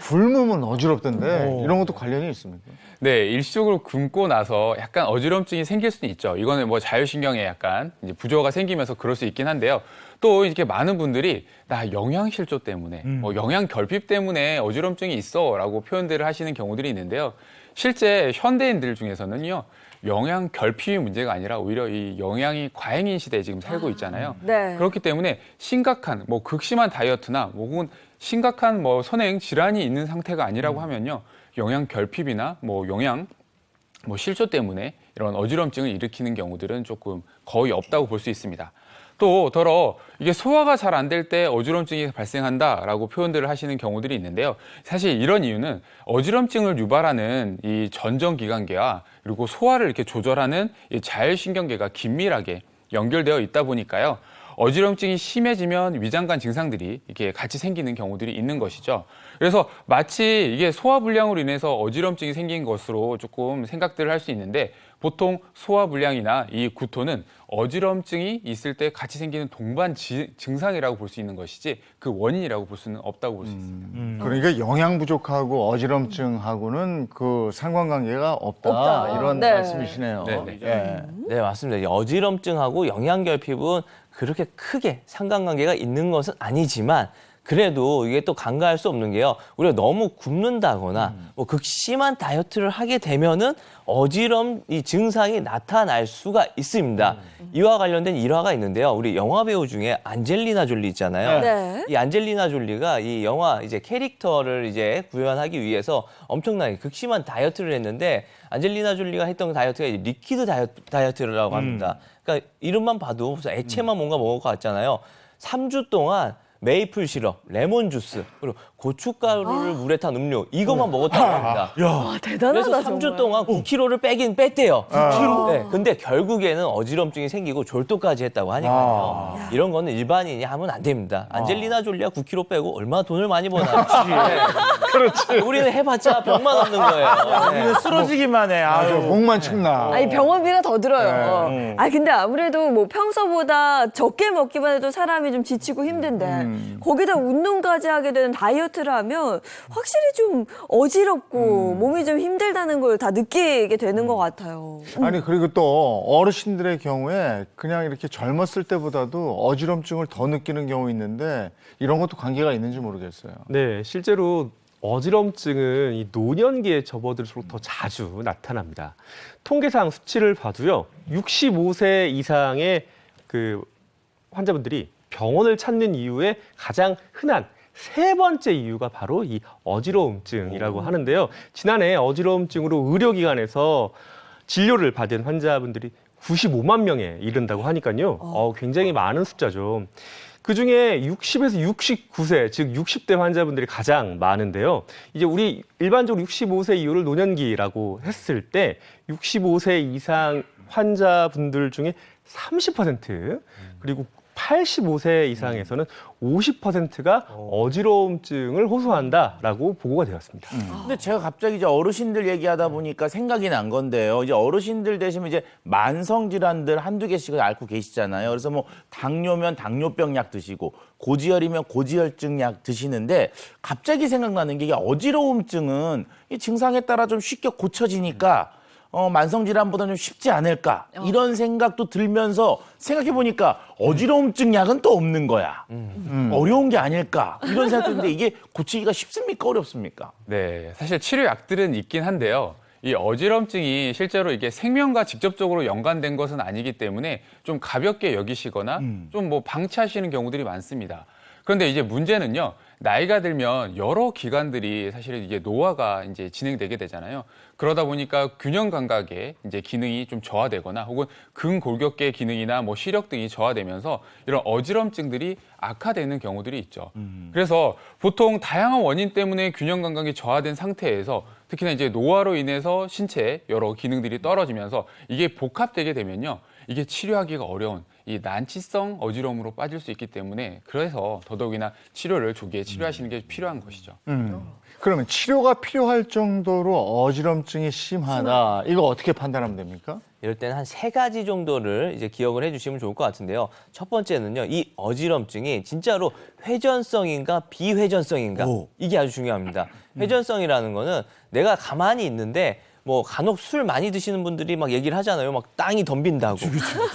굶으면 어지럽던데 이런 것도 관련이 있습니까? 네, 일시적으로 굶고 나서 약간 어지럼증이 생길 수는 있죠. 이거는 뭐 자율신경에 약간 이제 부조화가 생기면서 그럴 수 있긴 한데요. 또 이렇게 많은 분들이 나 영양실조 때문에, 뭐 영양결핍 때문에 어지럼증이 있어라고 표현들을 하시는 경우들이 있는데요. 실제 현대인들 중에서는요, 영양 결핍이 문제가 아니라 오히려 이 영양이 과잉인 시대에 지금 살고 있잖아요. 네. 그렇기 때문에 심각한 뭐 극심한 다이어트나 뭐 혹은 심각한 뭐 선행 질환이 있는 상태가 아니라고 하면요, 영양 결핍이나 뭐 영양 뭐 실조 때문에 이런 어지럼증을 일으키는 경우들은 조금 거의 없다고 볼 수 있습니다. 또 더러 이게 소화가 잘 안 될 때 어지럼증이 발생한다라고 표현들을 하시는 경우들이 있는데요. 사실 이런 이유는 어지럼증을 유발하는 이 전정기관계와 그리고 소화를 이렇게 조절하는 이 자율신경계가 긴밀하게 연결되어 있다 보니까요. 어지럼증이 심해지면 위장관 증상들이 이렇게 같이 생기는 경우들이 있는 것이죠. 그래서 마치 이게 소화불량으로 인해서 어지럼증이 생긴 것으로 조금 생각들을 할 수 있는데 보통 소화불량이나 이 구토는 어지럼증이 있을 때 같이 생기는 동반 증상이라고 볼 수 있는 것이지 그 원인이라고 볼 수는 없다고 볼 수 있습니다. 그러니까 영양 부족하고 어지럼증하고는 그 상관관계가 없다. 이런 네. 말씀이시네요. 네. 예. 네, 맞습니다. 이 어지럼증하고 영양결핍은 그렇게 크게 상관관계가 있는 것은 아니지만 그래도 이게 또 간과할 수 없는 게요. 우리가 너무 굶는다거나 뭐 극심한 다이어트를 하게 되면은 어지럼 이 증상이 나타날 수가 있습니다. 이와 관련된 일화가 있는데요. 우리 영화 배우 중에 안젤리나 졸리 있잖아요. 네. 이 안젤리나 졸리가 이 영화 이제 캐릭터를 이제 구현하기 위해서 엄청나게 극심한 다이어트를 했는데 안젤리나 졸리가 했던 다이어트가 이제 리퀴드 다이어트라고 합니다. 그러니까 이름만 봐도 무슨 액체만 뭔가 먹을 것 같잖아요. 3주 동안 메이플 시럽, 레몬 주스, 그리고 고춧가루를 물에 탄 음료 이것만 먹었다고 합니다. 와, 대단하다, 그래서 3주 정말. 동안 9kg를 빼긴 뺐대요. 9kg. 네, 근데 결국에는 어지럼증이 생기고 졸도까지 했다고 하니까요. 이런 거는 일반인이 하면 안 됩니다. 안젤리나 졸리가 9kg 빼고 얼마나 돈을 많이 버나. 네. 그렇지. 우리는 해봤자 병만 없는 거예요. 네. 우리는 쓰러지기만 해. 아, 저 아유. 목만 축나. 아니 병원비가 더 들어요. 아 근데 아무래도 뭐 평소보다 적게 먹기만 해도 사람이 좀 지치고 힘든데 거기다 운동까지 하게 되는 다이어트를 하면 확실히 좀 어지럽고 몸이 좀 힘들다는 걸 다 느끼게 되는 것 같아요. 아니 그리고 또 어르신들의 경우에 그냥 이렇게 젊었을 때보다도 어지럼증을 더 느끼는 경우 있는데 이런 것도 관계가 있는지 모르겠어요. 네, 실제로 어지럼증은 이 노년기에 접어들수록 더 자주 나타납니다. 통계상 수치를 봐도요, 65세 이상의 그 환자분들이 병원을 찾는 이유에 가장 흔한 세 번째 이유가 바로 이 어지러움증이라고 하는데요. 지난해 어지러움증으로 의료기관에서 진료를 받은 환자분들이 95만 명에 이른다고 하니까요. 굉장히 많은 숫자죠. 그중에 60에서 69세, 즉 60대 환자분들이 가장 많은데요. 이제 우리 일반적으로 65세 이후를 노년기라고 했을 때 65세 이상 환자분들 중에 30% 그리고 85세 이상에서는 50%가 어지러움증을 호소한다라고 보고가 되었습니다. 근데 제가 갑자기 이제 어르신들 얘기하다 보니까 생각이 난 건데요. 이제 어르신들 되시면 이제 만성 질환들 한두 개씩은 앓고 계시잖아요. 그래서 뭐 당뇨면 당뇨병 약 드시고 고지혈이면 고지혈증 약 드시는데 갑자기 생각나는 게 이게 어지러움증은 이 증상에 따라 좀 쉽게 고쳐지니까 만성질환보다 좀 쉽지 않을까 이런 생각도 들면서 생각해보니까 어지러움증 약은 또 없는 거야. 어려운 게 아닐까 이런 생각도 드는데 이게 고치기가 쉽습니까 어렵습니까? 네, 사실 치료약들은 있긴 한데요. 이 어지럼증이 실제로 이게 생명과 직접적으로 연관된 것은 아니기 때문에 좀 가볍게 여기시거나 좀 뭐 방치하시는 경우들이 많습니다. 그런데 이제 문제는요, 나이가 들면 여러 기관들이 사실은 이게 노화가 이제 진행되게 되잖아요. 그러다 보니까 균형 감각의 이제 기능이 좀 저하되거나 혹은 근골격계 기능이나 뭐 시력 등이 저하되면서 이런 어지럼증들이 악화되는 경우들이 있죠. 그래서 보통 다양한 원인 때문에 균형 감각이 저하된 상태에서 특히나 이제 노화로 인해서 신체 여러 기능들이 떨어지면서 이게 복합되게 되면요, 이게 치료하기가 어려운 이 난치성 어지러움으로 빠질 수 있기 때문에 그래서 더더욱이나 치료를 조기에 치료하시는 게 필요한 것이죠. 그러면 치료가 필요할 정도로 어지럼증이 심하다. 이거 어떻게 판단하면 됩니까? 이럴 때는 한 3가지 정도를 이제 기억을 해주시면 좋을 것 같은데요. 첫 번째는요, 이 어지럼증이 진짜로 회전성인가 비회전성인가 이게 아주 중요합니다. 회전성이라는 거는 내가 가만히 있는데 뭐 간혹 술 많이 드시는 분들이 막 얘기를 하잖아요. 막 땅이 덤빈다고.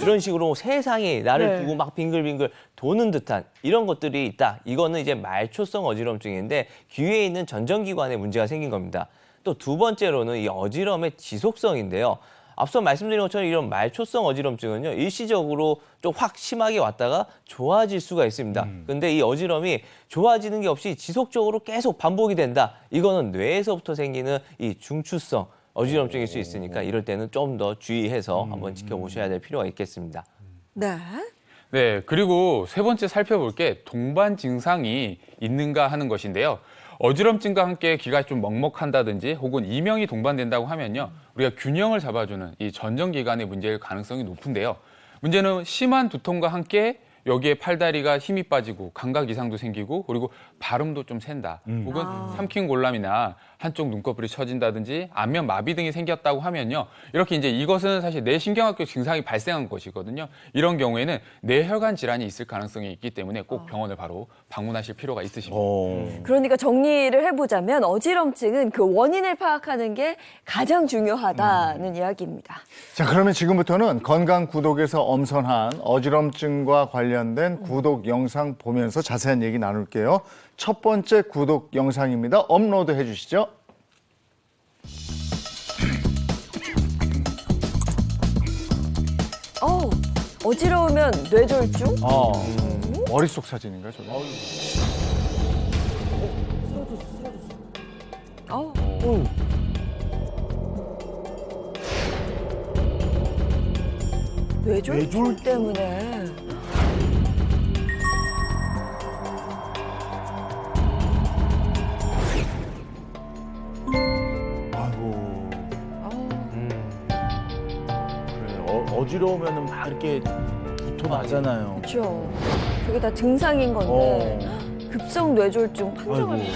이런 식으로 세상이 나를 두고 막 빙글빙글 도는 듯한 이런 것들이 있다. 이거는 이제 말초성 어지럼증인데 귀에 있는 전정기관에 문제가 생긴 겁니다. 또 두 번째로는 이 어지럼의 지속성인데요. 앞서 말씀드린 것처럼 이런 말초성 어지럼증은요, 일시적으로 좀 확 심하게 왔다가 좋아질 수가 있습니다. 근데 이 어지럼이 좋아지는 게 없이 지속적으로 계속 반복이 된다. 이거는 뇌에서부터 생기는 이 중추성 어지럼증일 수 있으니까 이럴 때는 좀 더 주의해서 한번 지켜보셔야 될 필요가 있겠습니다. 네. 네, 그리고 세 번째 살펴볼 게 동반 증상이 있는가 하는 것인데요. 어지럼증과 함께 귀가 좀 먹먹한다든지 혹은 이명이 동반된다고 하면요, 우리가 균형을 잡아주는 이 전정기관의 문제일 가능성이 높은데요. 문제는 심한 두통과 함께 여기에 팔다리가 힘이 빠지고 감각 이상도 생기고 그리고 발음도 좀 샌다. 혹은 삼킨 골람이나 한쪽 눈꺼풀이 처진다든지 안면 마비 등이 생겼다고 하면요, 이렇게 이제 이것은 사실 뇌신경학적 증상이 발생한 것이거든요. 이런 경우에는 뇌혈관 질환이 있을 가능성이 있기 때문에 꼭 병원을 바로 방문하실 필요가 있으십니다. 그러니까 정리를 해보자면 어지럼증은 그 원인을 파악하는 게 가장 중요하다는 이야기입니다. 자, 그러면 지금부터는 건강 구독에서 엄선한 어지럼증과 관련된 구독 영상 보면서 자세한 얘기 나눌게요. 첫 번째 구독 영상입니다. 업로드 해주시죠. 어지러우면 뇌졸중? 머릿속 사진인가요, 저게? 뇌졸중 때문에. 아이고. 그래, 어지러우면은 막 이렇게 붙어 나잖아요. 그렇죠. 그게 다 증상인 건데 급성 뇌졸중 판정을 아이고.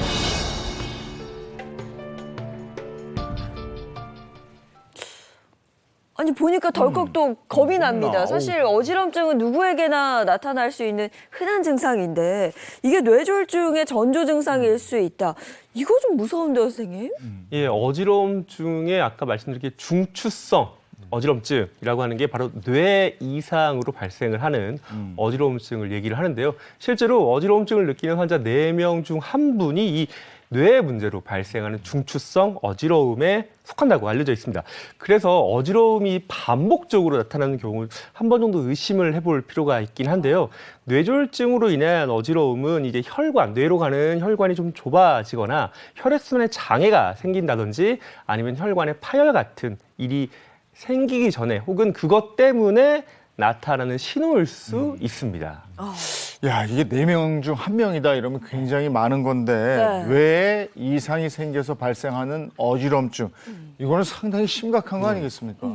아니 보니까 덜컥 또 겁이 납니다. 사실 어지럼증은 누구에게나 나타날 수 있는 흔한 증상인데 이게 뇌졸중의 전조 증상일 수 있다. 이거 좀 무서운데요, 선생님? 예, 어지러움증에 아까 말씀드린 게 중추성 어지럼증이라고 하는 게 바로 뇌 이상으로 발생을 하는 어지러움증을 얘기를 하는데요. 실제로 어지러움증을 느끼는 환자 4명 중 1분이 이 뇌 문제로 발생하는 중추성 어지러움에 속한다고 알려져 있습니다. 그래서 어지러움이 반복적으로 나타나는 경우 한 번 정도 의심을 해볼 필요가 있긴 한데요. 뇌졸중으로 인한 어지러움은 이제 혈관, 뇌로 가는 혈관이 좀 좁아지거나 혈액순환에 장애가 생긴다든지 아니면 혈관에 파열 같은 일이 생기기 전에 혹은 그것 때문에 나타나는 신호일 수 있습니다. 야, 이게 4명 중 1명이다 이러면 굉장히 많은 건데 왜 이상이 생겨서 발생하는 어지럼증? 이거는 상당히 심각한 거 아니겠습니까?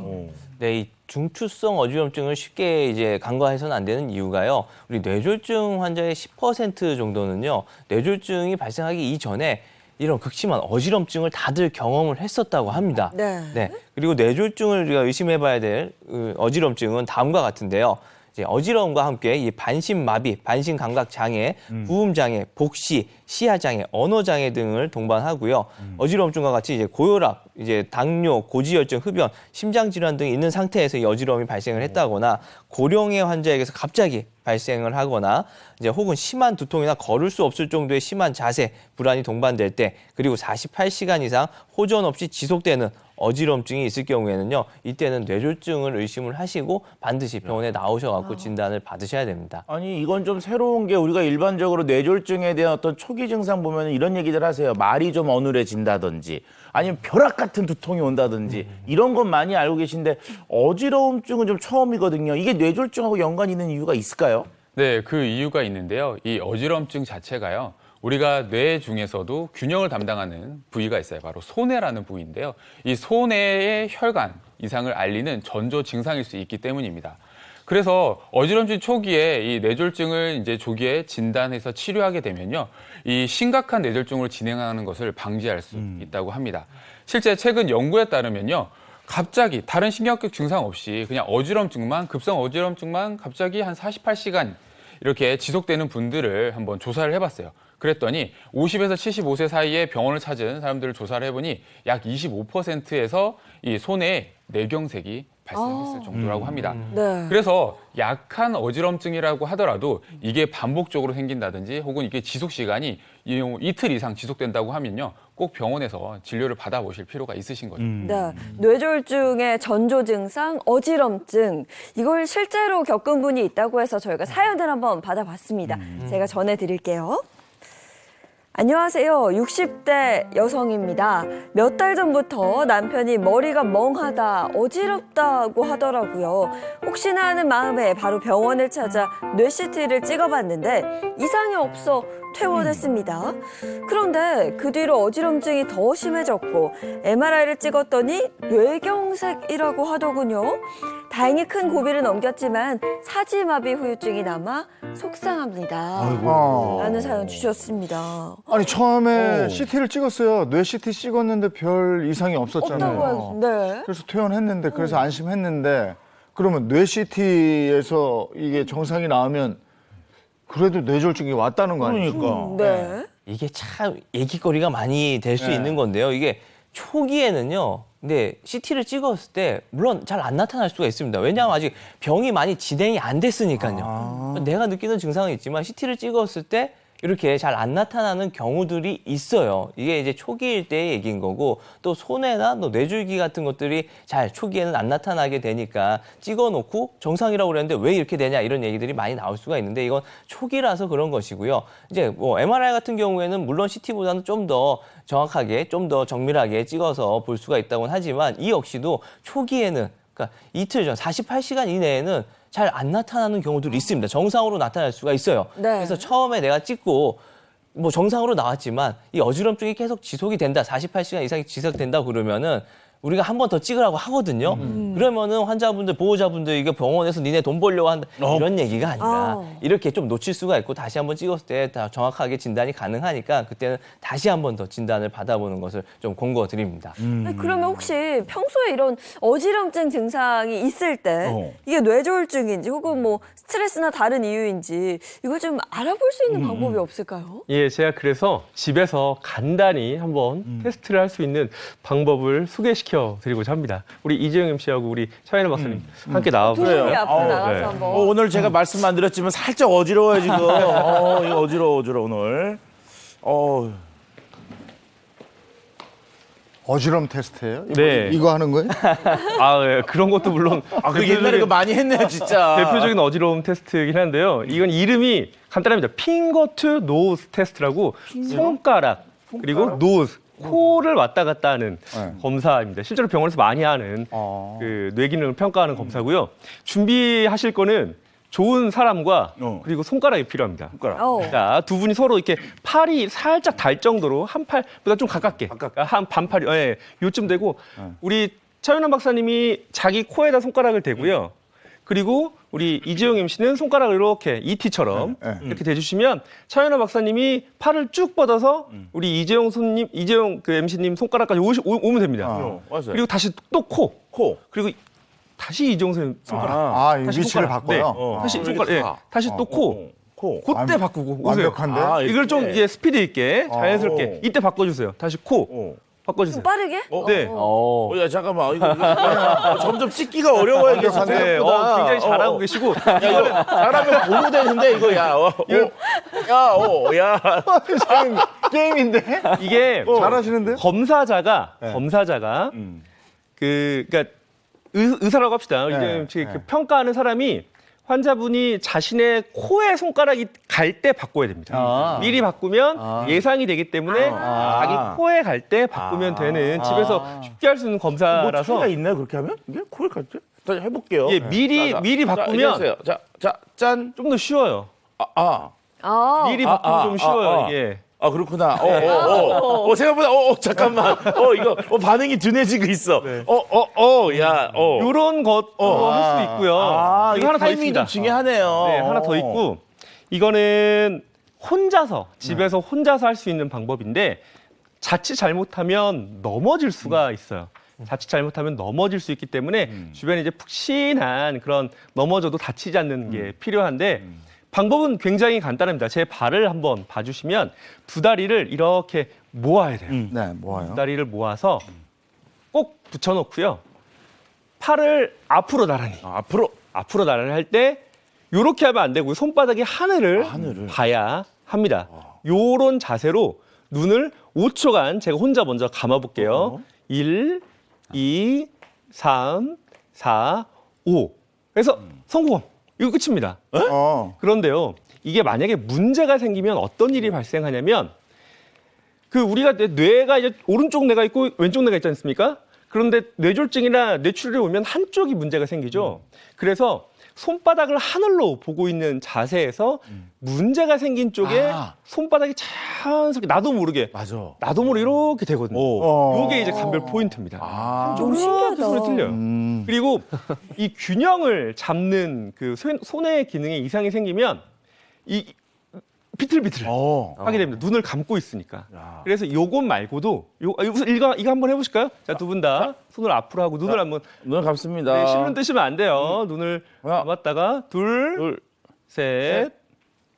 네, 이 중추성 어지럼증을 쉽게 이제 간과해서는 안 되는 이유가요. 우리 뇌졸중 환자의 10% 정도는요, 뇌졸중이 발생하기 이전에 이런 극심한 어지럼증을 다들 경험을 했었다고 합니다. 네. 그리고 뇌졸중을 우리가 의심해봐야 될 어지럼증은 다음과 같은데요. 이제 어지러움과 함께 이 반신마비, 반신감각장애, 부음장애, 복시, 시야장애, 언어장애 등을 동반하고요. 어지러움증과 같이 이제 고혈압, 이제 당뇨, 고지혈증, 흡연, 심장질환 등이 있는 상태에서 이 어지러움이 발생을 했다거나 고령의 환자에게서 갑자기 발생을 하거나 이제 혹은 심한 두통이나 걸을 수 없을 정도의 심한 자세 불안이 동반될 때, 그리고 48시간 이상 호전 없이 지속되는 어지럼증이 있을 경우에는요, 이때는 뇌졸중을 의심을 하시고 반드시 병원에 나오셔갖고 진단을 받으셔야 됩니다. 아니 이건 좀 새로운 게, 우리가 일반적으로 뇌졸중에 대한 어떤 초기 증상 보면 이런 얘기들 하세요. 말이 좀 어눌해진다든지 아니면 벼락 같은 두통이 온다든지 이런 건 많이 알고 계신데 어지러움증은 좀 처음이거든요. 이게 뇌졸중하고 연관이 있는 이유가 있을까요? 네, 그 이유가 있는데요. 이 어지럼증 자체가요. 우리가 뇌 중에서도 균형을 담당하는 부위가 있어요. 바로 소뇌라는 부위인데요. 이 소뇌의 혈관 이상을 알리는 전조 증상일 수 있기 때문입니다. 그래서 어지럼증 초기에 이 뇌졸중을 이제 조기에 진단해서 치료하게 되면요, 이 심각한 뇌졸중을 진행하는 것을 방지할 수 있다고 합니다. 실제 최근 연구에 따르면요, 갑자기 다른 신경격 증상 없이 그냥 어지럼증만, 급성 어지럼증만 갑자기 한 48시간 이렇게 지속되는 분들을 한번 조사를 해봤어요. 그랬더니 50에서 75세 사이에 병원을 찾은 사람들을 조사를 해보니 약 25%에서 이 손에 뇌경색이 발생했을 정도라고 합니다. 네. 그래서 약한 어지럼증이라고 하더라도 이게 반복적으로 생긴다든지 혹은 이게 지속 시간이 이틀 이상 지속된다고 하면요, 꼭 병원에서 진료를 받아보실 필요가 있으신 거죠. 네, 뇌졸중의 전조 증상, 어지럼증, 이걸 실제로 겪은 분이 있다고 해서 저희가 사연을 한번 받아봤습니다. 제가 전해드릴게요. 안녕하세요. 60대 여성입니다. 몇 달 전부터 남편이 머리가 멍하다, 어지럽다고 하더라고요. 혹시나 하는 마음에 바로 병원을 찾아 뇌CT를 찍어봤는데 이상이 없어 퇴원했습니다. 그런데 그 뒤로 어지럼증이 더 심해졌고 MRI를 찍었더니 뇌경색이라고 하더군요. 다행히 큰 고비를 넘겼지만 사지마비 후유증이 남아 속상합니다. 라는 사연 주셨습니다. 아니 처음에 CT를 찍었어요. 뇌 CT 찍었는데 별 이상이 없었잖아요. 없다고 네. 그래서 퇴원했는데, 그래서 안심했는데, 그러면 뇌 CT에서 이게 정상이 나오면 그래도 뇌졸중이 왔다는 거 아니에요? 그러니까. 네. 이게 참 얘기거리가 많이 될 수 네. 있는 건데요. 이게 초기에는요, 근데 CT를 찍었을 때 물론 잘 안 나타날 수가 있습니다. 왜냐하면 아직 병이 많이 진행이 안 됐으니까요. 내가 느끼는 증상은 있지만 CT를 찍었을 때 이렇게 잘 안 나타나는 경우들이 있어요. 이게 이제 초기일 때의 얘기인 거고, 또 손해나 또 뇌줄기 같은 것들이 잘 초기에는 안 나타나게 되니까 찍어놓고 정상이라고 그랬는데 왜 이렇게 되냐, 이런 얘기들이 많이 나올 수가 있는데, 이건 초기라서 그런 것이고요. 이제 뭐 MRI 같은 경우에는 물론 CT보다는 좀 더 정확하게, 좀 더 정밀하게 찍어서 볼 수가 있다고는 하지만 이 역시도 초기에는, 그러니까 이틀 전 48시간 이내에는 잘 안 나타나는 경우들이 있습니다. 정상으로 나타날 수가 있어요. 네. 그래서 처음에 내가 찍고 뭐 정상으로 나왔지만 이 어지럼증이 계속 지속이 된다, 48시간 이상이 지속된다 그러면은 우리가 한 번 더 찍으라고 하거든요. 그러면은 환자분들, 보호자분들 이게 병원에서 니네 돈 벌려고 한다, 이런 얘기가 아니라 이렇게 좀 놓칠 수가 있고 다시 한번 찍었을 때 다 정확하게 진단이 가능하니까 그때는 다시 한 번 더 진단을 받아보는 것을 좀 권고드립니다. 네, 그러면 혹시 평소에 이런 어지럼증 증상이 있을 때 이게 뇌졸중인지 혹은 뭐 스트레스나 다른 이유인지 이걸 좀 알아볼 수 있는 방법이 없을까요? 예, 제가 그래서 집에서 간단히 한번 테스트를 할 수 있는 방법을 소개시켜 드리고자 합니다. 우리 이재용 MC하고 우리 차이나 박사님 함께 두 나와보세요. 분이 앞으로 네. 나가서 한번. 오늘 제가 말씀 안 드렸지만 살짝 어지러워요 지금. 이거 어지러워 오늘. 어지럼 테스트예요? 네. 이거 하는 거예요? 아, 예, 그런 것도 물론 그 옛날에 그거 많이 했네요 진짜. 대표적인 어지러움 테스트이긴 한데요. 이건 이름이 간단합니다. 핑거 투 노즈 테스트라고 손가락 그리고 노즈, 코를 왔다 갔다 하는 검사입니다. 실제로 병원에서 많이 하는 그 뇌기능을 평가하는 검사고요. 준비하실 거는 좋은 사람과 그리고 손가락이 필요합니다. 자, 두 분이 서로 이렇게 팔이 살짝 달 정도로 한 팔보다 좀 가깝게, 한 반팔이, 예, 요쯤 되고, 우리 차윤환 박사님이 자기 코에다 손가락을 대고요. 그리고 우리 이재용 MC는 손가락을 이렇게 ET처럼 이렇게 대주시면 차윤환 박사님이 팔을 쭉 뻗어서 우리 이재용 그 MC님 손가락까지 오면 됩니다. 맞아요. 그리고 다시 또 코. 그리고 다시 이재용 선생님 손가락. 이 다시 위치를 손가락. 바꿔요? 네. 다시 손가락. 예. 다시 또 코. 그때 바꾸고 오세요. 완벽한데? 이걸 좀 이제 스피드 있게 자연스럽게 이때 바꿔주세요. 다시 코. 바꿔주세요. 빠르게? 네. 야 잠깐만 이거 점점 찍기가 어려워요 이게 네, 생각보다. 굉장히 잘하고 계시고 야 이거 잘하면 보고 되는데 이거 야. 게임인데? 이게 잘하시는데요? 검사자가 그러니까 의사라고 합시다. 네, 이제 네. 그 평가하는 사람이 환자분이 자신의 코에 손가락이 갈 때 바꿔야 됩니다. 미리 바꾸면 예상이 되기 때문에 자기 코에 갈 때 바꾸면 되는 집에서 쉽게 할 수 있는 뭐 검사라서 차이가 있나요 그렇게 하면? 이게 코에 갈 때? 자 해볼게요. 예, 미리 바꾸면 짠. 좀 더 쉬워요. 미리 바꾸면 좀 쉬워요 이게. 아 그렇구나. 생각보다 잠깐만. 이거 반응이 둔해지고 있어. 네. 요런 것도 할 수 있고요. 이거 하나 더 타이밍이 있습니다. 좀 중요하네요. 네, 하나 더 있고 이거는 혼자서 집에서 혼자서 할 수 있는 방법인데 자칫 잘못하면 넘어질 수가 있어요. 자칫 잘못하면 넘어질 수 있기 때문에 주변에 이제 푹신한 그런 넘어져도 다치지 않는 게 필요한데 방법은 굉장히 간단합니다. 제 발을 한번 봐주시면 두 다리를 이렇게 모아야 돼요. 네, 모아요. 두 다리를 모아서 꼭 붙여놓고요. 팔을 앞으로 나란히. 앞으로 나란히 할 때 이렇게 하면 안 되고 손바닥이 하늘을 봐야 합니다. 요런 자세로 눈을 5초간 제가 혼자 먼저 감아볼게요. 1, 2, 3, 4, 5. 그래서 성공. 이거 끝입니다. 그런데요, 이게 만약에 문제가 생기면 어떤 일이 발생하냐면, 우리가 뇌가 이제 오른쪽 뇌가 있고 왼쪽 뇌가 있지 않습니까? 그런데 뇌졸중이나 뇌출혈이 오면 한쪽이 문제가 생기죠. 그래서 손바닥을 하늘로 보고 있는 자세에서 문제가 생긴 쪽에 손바닥이 자연스럽게 나도 모르게 이렇게 되거든요. 요게 이제 감별 포인트입니다. 좀 신기하다. 손이 틀려요. 그리고 이 균형을 잡는 그 손의 기능에 이상이 생기면 이 비틀비틀 하게 됩니다. 눈을 감고 있으니까. 그래서 요것 말고도 이거 한번 해보실까요? 자, 두 분 다 손을 앞으로 하고 눈을 한번. 눈을 감습니다. 네, 실눈 뜨시면 안 돼요. 눈을 감았다가 둘, 셋,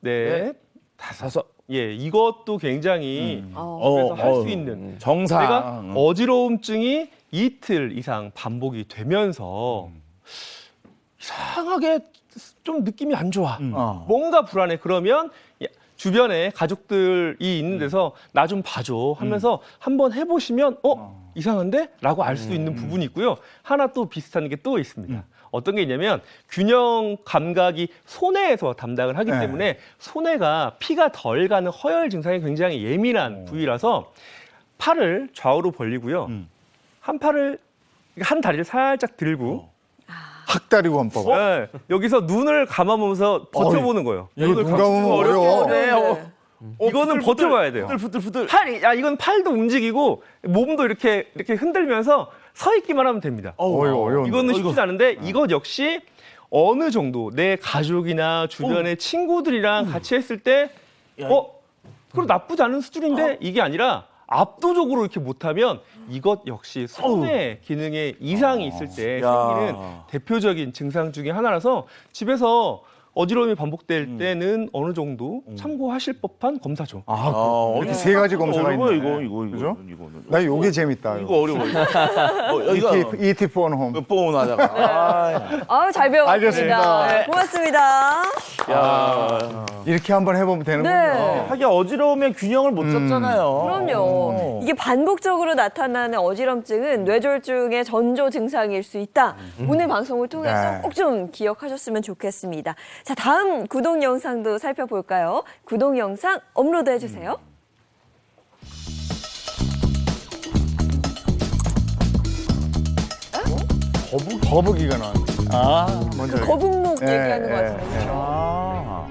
넷, 다섯. 예, 이것도 굉장히 그래서 할 수 있는 정상. 내가 어지러움증이 이틀 이상 반복이 되면서 이상하게 좀 느낌이 안 좋아. 뭔가 불안해. 그러면 주변에 가족들이 있는 데서 나 좀 봐줘 하면서 한번 해보시면 이상한데? 라고 알 수 있는 부분이 있고요. 하나 또 비슷한 게 또 있습니다. 어떤 게 있냐면 균형 감각이 손해에서 담당을 하기 때문에 손해가 피가 덜 가는 허혈 증상이 굉장히 예민한 부위라서 팔을 좌우로 벌리고요. 한 다리를 살짝 들고 학다리 권법. 네, 여기서 눈을 감아보면서 버텨보는 거예요. 이거 눈 감으면 어려워. 이거는 버텨봐야 돼요. 부들부들. 이건 팔도 움직이고 몸도 이렇게 흔들면서 서 있기만 하면 됩니다. 어려운데. 이거는 쉽지 않은데 이것 역시 어느 정도 내 가족이나 주변의 친구들이랑 같이 했을 때 그럼 나쁘지 않은 수준인데 이게 아니라 압도적으로 이렇게 못하면 이것 역시 손의 기능에 이상이 있을 때 생기는 대표적인 증상 중에 하나라서 집에서 어지러움이 반복될 때는 어느 정도 참고하실 법한 검사죠. 이렇게 세 가지 검사가 있네. 이거. 그죠? 나 요게 재밌다. 이거 어려워. 이거 ET 폰 홈. 폰 하다가. 잘 배웠습니다. 알겠습니다. 네, 고맙습니다. 이렇게 한번 해보면 되는군요. 하긴 어지러우면 균형을 못 잡잖아요. 그럼요. 이게 반복적으로 나타나는 어지럼증은 뇌졸중의 전조 증상일 수 있다. 오늘 방송을 통해서 네. 꼭 좀 기억하셨으면 좋겠습니다. 자, 다음 구독 영상도 살펴볼까요? 구독 영상 업로드 해주세요. 거북이가 나왔네. 먼저. 거북목 예, 얘기하는 것 예, 같은데. 예. 그렇죠?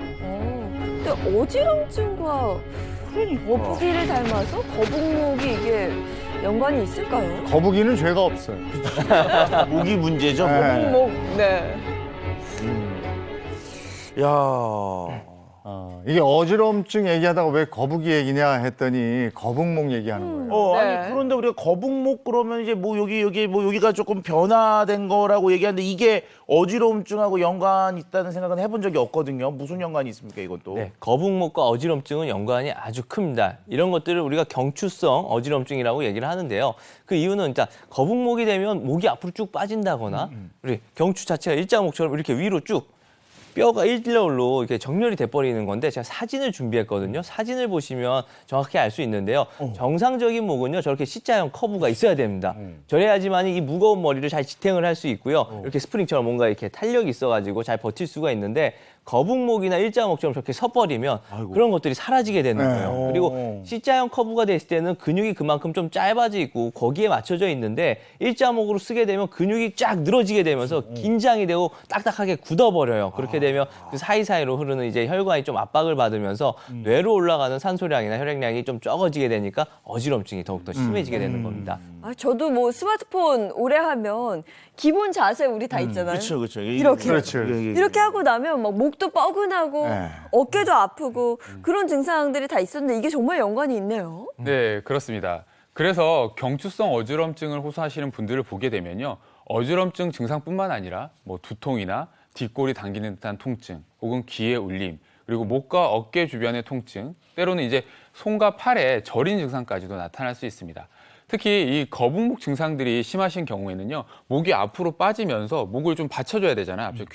근데 어지럼증과 거북이를 닮아서 거북목이 이게 연관이 있을까요? 거북이는 죄가 없어요. 목이 문제죠. 네. 거북목, 네. 야. 이게 어지럼증 얘기하다가 왜 거북이 얘기냐 했더니 거북목 얘기하는 거예요. 네. 아니 그런데 우리가 거북목 그러면 이제 뭐 여기가 조금 변화된 거라고 얘기하는데 이게 어지러움증하고 연관이 있다는 생각은 해본 적이 없거든요. 무슨 연관이 있습니까, 이것도? 네, 거북목과 어지럼증은 연관이 아주 큽니다. 이런 것들을 우리가 경추성 어지럼증이라고 얘기를 하는데요. 그 이유는 일단 거북목이 되면 목이 앞으로 쭉 빠진다거나 우리 경추 자체가 일자목처럼 이렇게 위로 쭉 뼈가 일렬로 이렇게 정렬이 돼버리는 건데 제가 사진을 준비했거든요. 사진을 보시면 정확히 알 수 있는데요. 정상적인 목은요 저렇게 C자형 커브가 있어야 됩니다. 저래야지만 이 무거운 머리를 잘 지탱을 할 수 있고요. 이렇게 스프링처럼 뭔가 이렇게 탄력이 있어가지고 잘 버틸 수가 있는데 거북목이나 일자목처럼 저렇게 서버리면 그런 것들이 사라지게 되는 거예요. 그리고 C자형 커브가 됐을 때는 근육이 그만큼 좀 짧아지고 거기에 맞춰져 있는데 일자목으로 쓰게 되면 근육이 쫙 늘어지게 되면서 긴장이 되고 딱딱하게 굳어버려요. 그렇게 되면 그 사이사이로 흐르는 이제 혈관이 좀 압박을 받으면서 뇌로 올라가는 산소량이나 혈액량이 좀 적어지게 되니까 어지럼증이 더욱더 심해지게 되는 겁니다. 저도 뭐 스마트폰 오래 하면 기본 자세 우리 다 있잖아요. 그렇죠. 이렇게. 그렇죠. 이렇게 하고 나면 막 목도 뻐근하고 네. 어깨도 아프고 그런 증상들이 다 있었는데 이게 정말 연관이 있네요. 네, 그렇습니다. 그래서 경추성 어지럼증을 호소하시는 분들을 보게 되면요. 어지럼증 증상뿐만 아니라 뭐 두통이나 뒷골이 당기는 듯한 통증, 혹은 귀의 울림, 그리고 목과 어깨 주변의 통증, 때로는 이제 손과 팔에 저린 증상까지도 나타날 수 있습니다. 특히 이 거북목 증상들이 심하신 경우에는요, 목이 앞으로 빠지면서 목을 좀 받쳐줘야 되잖아요. 앞서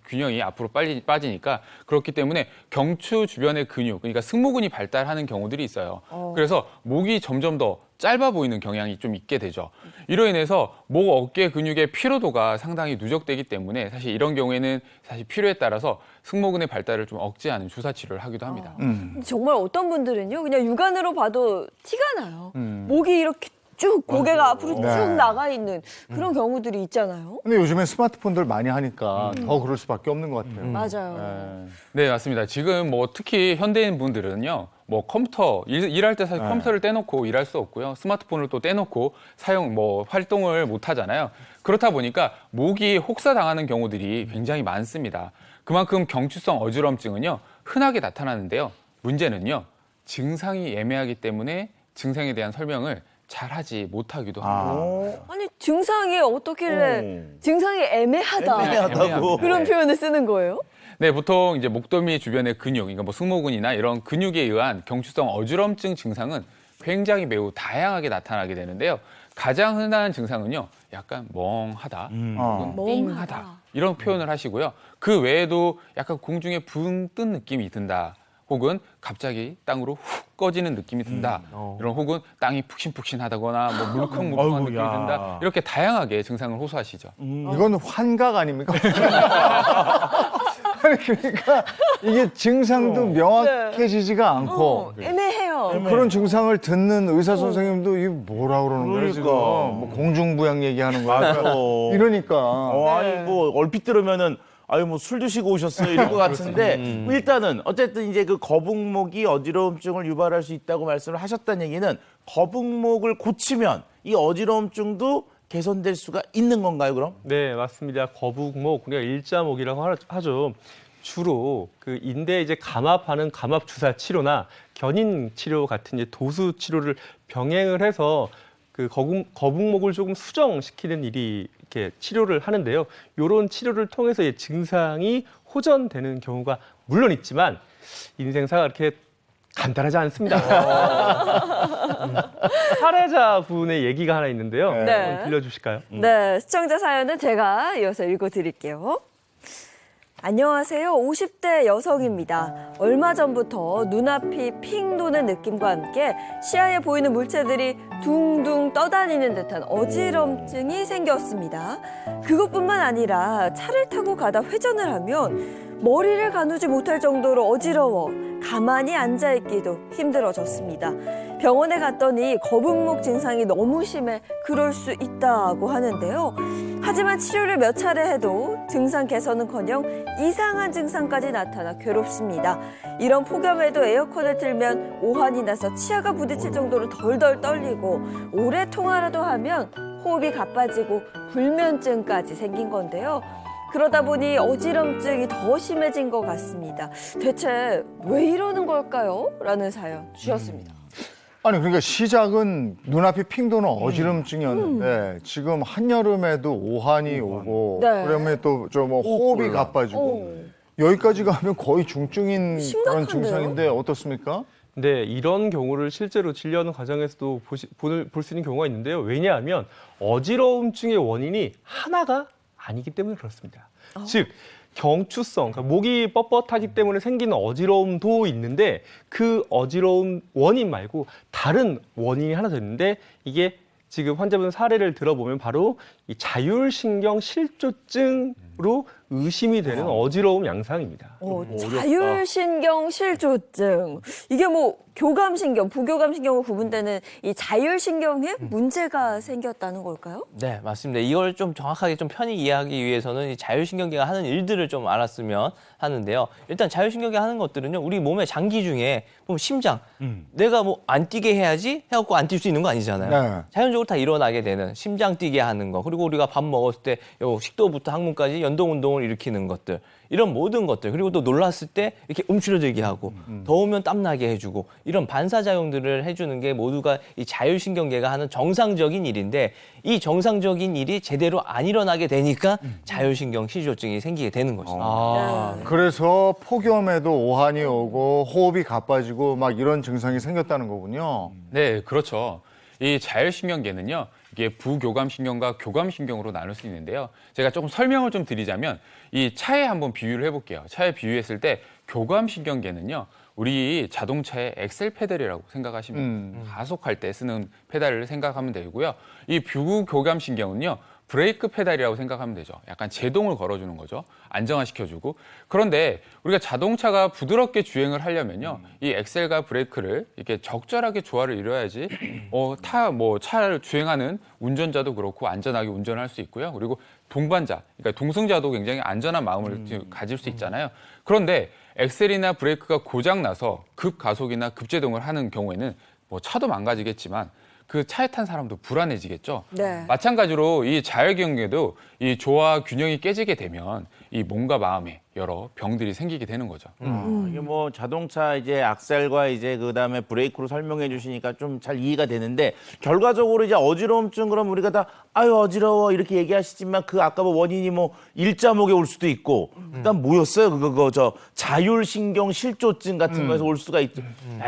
균형이 앞으로 빨리 빠지니까. 그렇기 때문에 경추 주변의 근육, 그러니까 승모근이 발달하는 경우들이 있어요. 그래서 목이 점점 더 짧아 보이는 경향이 좀 있게 되죠. 이로 인해서 목, 어깨 근육의 피로도가 상당히 누적되기 때문에 사실 이런 경우에는 사실 필요에 따라서 승모근의 발달을 좀 억제하는 주사 치료를 하기도 합니다. 정말 어떤 분들은요, 그냥 육안으로 봐도 티가 나요. 목이 이렇게 쭉 고개가 앞으로 쭉 네. 나가 있는 그런 경우들이 있잖아요. 근데 요즘에 스마트폰들 많이 하니까 더 그럴 수밖에 없는 것 같아요. 맞아요. 네, 맞습니다. 지금 뭐 특히 현대인 분들은요, 뭐 컴퓨터 일할 때 사실 컴퓨터를 떼놓고 일할 수 없고요, 스마트폰을 또 떼놓고 활동을 못 하잖아요. 그렇다 보니까 목이 혹사당하는 경우들이 굉장히 많습니다. 그만큼 경추성 어지럼증은요 흔하게 나타나는데요. 문제는요 증상이 애매하기 때문에 증상에 대한 설명을 잘하지 못하기도 합니다. 아니 증상이 어떻길래 증상이 애매하다 애매하다고. 그런 표현을 쓰는 거예요? 네, 보통 이제 목덜미 주변의 근육, 그러니까 뭐 승모근이나 이런 근육에 의한 경추성 어지럼증 증상은 굉장히 매우 다양하게 나타나게 되는데요. 가장 흔한 증상은요, 약간 멍하다, 혹은 띵하다 이런 표현을 하시고요. 그 외에도 약간 공중에 붕 뜬 느낌이 든다, 혹은 갑자기 땅으로 훅 꺼지는 느낌이 든다, 이런 혹은 땅이 푹신푹신하다거나 뭐 물컹물컹한 느낌이 든다, 이렇게 다양하게 증상을 호소하시죠. 이건 환각 아닙니까? 아니, 그러니까 이게 증상도 명확해지지가 않고 애매해요. 그런 증상을 듣는 의사 선생님도 이게 뭐라 그러는 거예요 지금? 뭐 공중부양 얘기하는 거야. 이러니까. 아니 뭐 얼핏 들으면은 뭐 술 드시고 오셨어요 이럴 것 같은데 일단은 어쨌든 이제 그 거북목이 어지러움증을 유발할 수 있다고 말씀을 하셨다는 얘기는 거북목을 고치면 이 어지러움증도 개선될 수가 있는 건가요, 그럼? 네, 맞습니다. 거북목, 우리가 일자목이라고 하죠. 주로 그 인대에 이제 감압하는 감압 주사 치료나 견인 치료 같은 이제 도수 치료를 병행을 해서 그 거북목을 조금 수정시키는 일이 이렇게 치료를 하는데요. 이런 치료를 통해서 이 증상이 호전되는 경우가 물론 있지만 인생사가 이렇게 간단하지 않습니다. 사례자분의 얘기가 하나 있는데요. 네. 한번 들려주실까요? 네, 시청자 사연은 제가 이어서 읽어드릴게요. 안녕하세요. 50대 여성입니다. 얼마 전부터 눈앞이 핑 도는 느낌과 함께 시야에 보이는 물체들이 둥둥 떠다니는 듯한 어지럼증이 생겼습니다. 그것뿐만 아니라 차를 타고 가다 회전을 하면 머리를 가누지 못할 정도로 어지러워 가만히 앉아있기도 힘들어졌습니다. 병원에 갔더니 거북목 증상이 너무 심해 그럴 수 있다고 하는데요. 하지만 치료를 몇 차례 해도 증상 개선은커녕 이상한 증상까지 나타나 괴롭습니다. 이런 폭염에도 에어컨을 틀면 오한이 나서 치아가 부딪힐 정도로 덜덜 떨리고 오래 통화라도 하면 호흡이 가빠지고 불면증까지 생긴 건데요. 그러다 보니 어지럼증이 더 심해진 것 같습니다. 대체 왜 이러는 걸까요? 라는 사연 주셨습니다. 아니 그러니까 시작은 눈앞이 핑 도는 어지럼증이었는데 지금 한여름에도 오한이 오고 네. 그러면 또 좀 뭐 호흡이 가빠지고 여기까지 가면 거의 중증인 그런 심각한데요? 증상인데 어떻습니까? 네, 이런 경우를 실제로 진료하는 과정에서도 볼 수 있는 경우가 있는데요. 왜냐하면 어지러움증의 원인이 하나가 아니기 때문에 그렇습니다. 즉 경추성, 그러니까 목이 뻣뻣하기 때문에 생기는 어지러움도 있는데 그 어지러움 원인 말고 다른 원인이 하나 더 있는데 이게 지금 환자분 사례를 들어보면 바로 이 자율신경 실조증으로 의심이 되는 어지러움 양상입니다. 자율신경 실조증. 이게 뭐 교감신경, 부교감신경으로 구분되는 이 자율신경에 문제가 생겼다는 걸까요? 네, 맞습니다. 이걸 좀 정확하게 좀 편히 이해하기 위해서는 이 자율신경계가 하는 일들을 좀 알았으면 하는데요. 일단 자율신경계가 하는 것들은요, 우리 몸의 장기 중에 보면 심장, 내가 뭐 안 뛰게 해야지 해갖고 안 뛸 수 있는 거 아니잖아요. 네. 자연적으로 다 일어나게 되는 심장 뛰게 하는 거, 그리고 우리가 밥 먹었을 때 요 식도부터 항문까지 연동 운동을 일으키는 것들, 이런 모든 것들, 그리고 또 놀랐을 때 이렇게 움츠러들게 하고 더우면 땀나게 해주고 이런 반사작용들을 해주는 게 모두가 이 자율신경계가 하는 정상적인 일인데 이 정상적인 일이 제대로 안 일어나게 되니까 자율신경 실조증이 생기게 되는 것입니다. 그래서 폭염에도 오한이 오고 호흡이 가빠지고 막 이런 증상이 생겼다는 거군요. 네, 그렇죠. 이 자율신경계는요, 이게 부교감신경과 교감신경으로 나눌 수 있는데요. 제가 조금 설명을 좀 드리자면 이 차에 한번 비유를 해볼게요. 차에 비유했을 때 교감신경계는요, 우리 자동차의 엑셀 페달이라고 생각하시면 돼요. 가속할 때 쓰는 페달을 생각하면 되고요. 이 부교감신경은요, 브레이크 페달이라고 생각하면 되죠. 약간 제동을 걸어주는 거죠. 안정화시켜주고. 그런데 우리가 자동차가 부드럽게 주행을 하려면요, 이 엑셀과 브레이크를 이렇게 적절하게 조화를 이뤄야지 차를 주행하는 운전자도 그렇고 안전하게 운전을 할 수 있고요. 그리고 동반자, 그러니까 동승자도 굉장히 안전한 마음을 가질 수 있잖아요. 그런데 엑셀이나 브레이크가 고장 나서 급가속이나 급제동을 하는 경우에는 뭐 차도 망가지겠지만 그 차에 탄 사람도 불안해지겠죠. 네. 마찬가지로 이 자율경계도 이 조화 균형이 깨지게 되면 이 몸과 마음에 여러 병들이 생기게 되는 거죠. 이게 뭐 자동차 이제 악셀과 이제 그다음에 브레이크로 설명해 주시니까 좀 잘 이해가 되는데 결과적으로 이제 어지러움증 그럼 우리가 다 아유 어지러워 이렇게 얘기하시지만 그 아까 뭐 원인이 뭐 일자목에 올 수도 있고 그다음 뭐였어요? 그거 저 자율신경 실조증 같은 거에서 올 수가 있죠.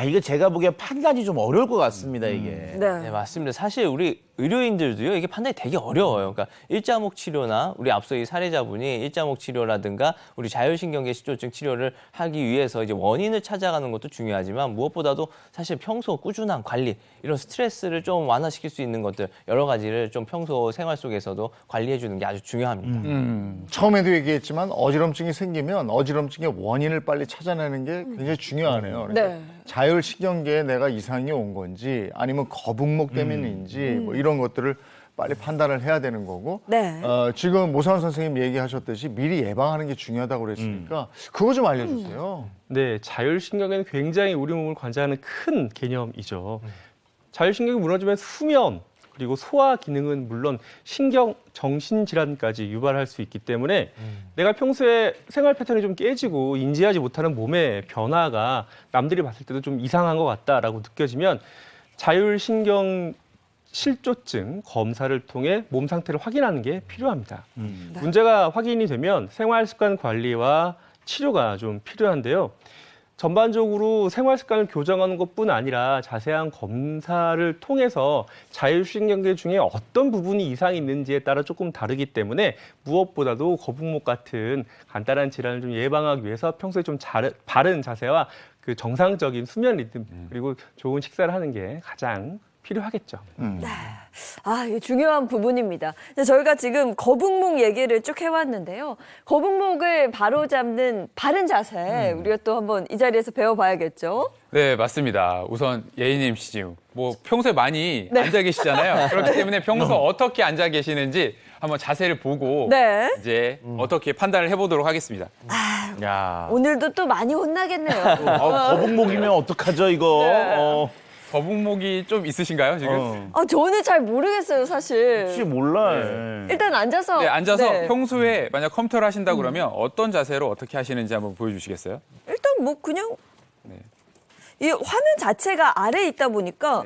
이게 제가 보기에 판단이 좀 어려울 것 같습니다, 이게. 네, 맞습니다. 사실 우리 의료인들도요, 이게 판단이 되게 어려워요. 그러니까 일자목 치료나 우리 앞서 이 사례자분이 일자목 치료라든가 우리 자율신경계 실조증 치료를 하기 위해서 이제 원인을 찾아가는 것도 중요하지만 무엇보다도 사실 평소 꾸준한 관리, 이런 스트레스를 좀 완화시킬 수 있는 것들 여러 가지를 좀 평소 생활 속에서도 관리해 주는 게 아주 중요합니다. 처음에도 얘기했지만 어지럼증이 생기면 어지럼증의 원인을 빨리 찾아내는 게 굉장히 중요하네요. 그러니까 네. 자율신경계에 내가 이상이 온 건지 아니면 거북목 때문인지 뭐 이런 것들을 빨리 판단을 해야 되는 거고 네. 지금 모사원 선생님 얘기하셨듯이 미리 예방하는 게 중요하다고 그랬으니까 그거 좀 알려주세요. 네, 자율신경계는 굉장히 우리 몸을 관장하는 큰 개념이죠. 자율신경이 무너지면 수면, 그리고 소화 기능은 물론 신경, 정신질환까지 유발할 수 있기 때문에 내가 평소에 생활 패턴이 좀 깨지고 인지하지 못하는 몸의 변화가 남들이 봤을 때도 좀 이상한 것 같다라고 느껴지면 자율신경 실조증 검사를 통해 몸 상태를 확인하는 게 필요합니다. 문제가 확인이 되면 생활 습관 관리와 치료가 좀 필요한데요. 전반적으로 생활 습관을 교정하는 것뿐 아니라 자세한 검사를 통해서 자율신경계 중에 어떤 부분이 이상이 있는지에 따라 조금 다르기 때문에 무엇보다도 거북목 같은 간단한 질환을 좀 예방하기 위해서 평소에 좀 바른 자세와 그 정상적인 수면 리듬 그리고 좋은 식사를 하는 게 가장 필요하겠죠. 이게 중요한 부분입니다. 근데 저희가 지금 거북목 얘기를 쭉 해왔는데요. 거북목을 바로잡는 바른 자세 우리가 또 한번 이 자리에서 배워봐야겠죠. 네, 맞습니다. 우선 예인님 씨 지금 뭐 평소에 많이 앉아 계시잖아요. 그렇기 때문에 평소 어떻게 앉아 계시는지 한번 자세를 보고 네. 이제 어떻게 판단을 해보도록 하겠습니다. 야. 오늘도 또 많이 혼나겠네요. 거북목이면 어떡하죠, 이거? 거북목이 좀 있으신가요, 지금? 아, 저는 잘 모르겠어요, 사실. 혹시 몰라. 일단 앉아서. 네, 앉아서 네. 평소에 만약 컴퓨터를 하신다 그러면 어떤 자세로 어떻게 하시는지 한번 보여주시겠어요? 일단 뭐 그냥 네. 이 화면 자체가 아래에 있다 보니까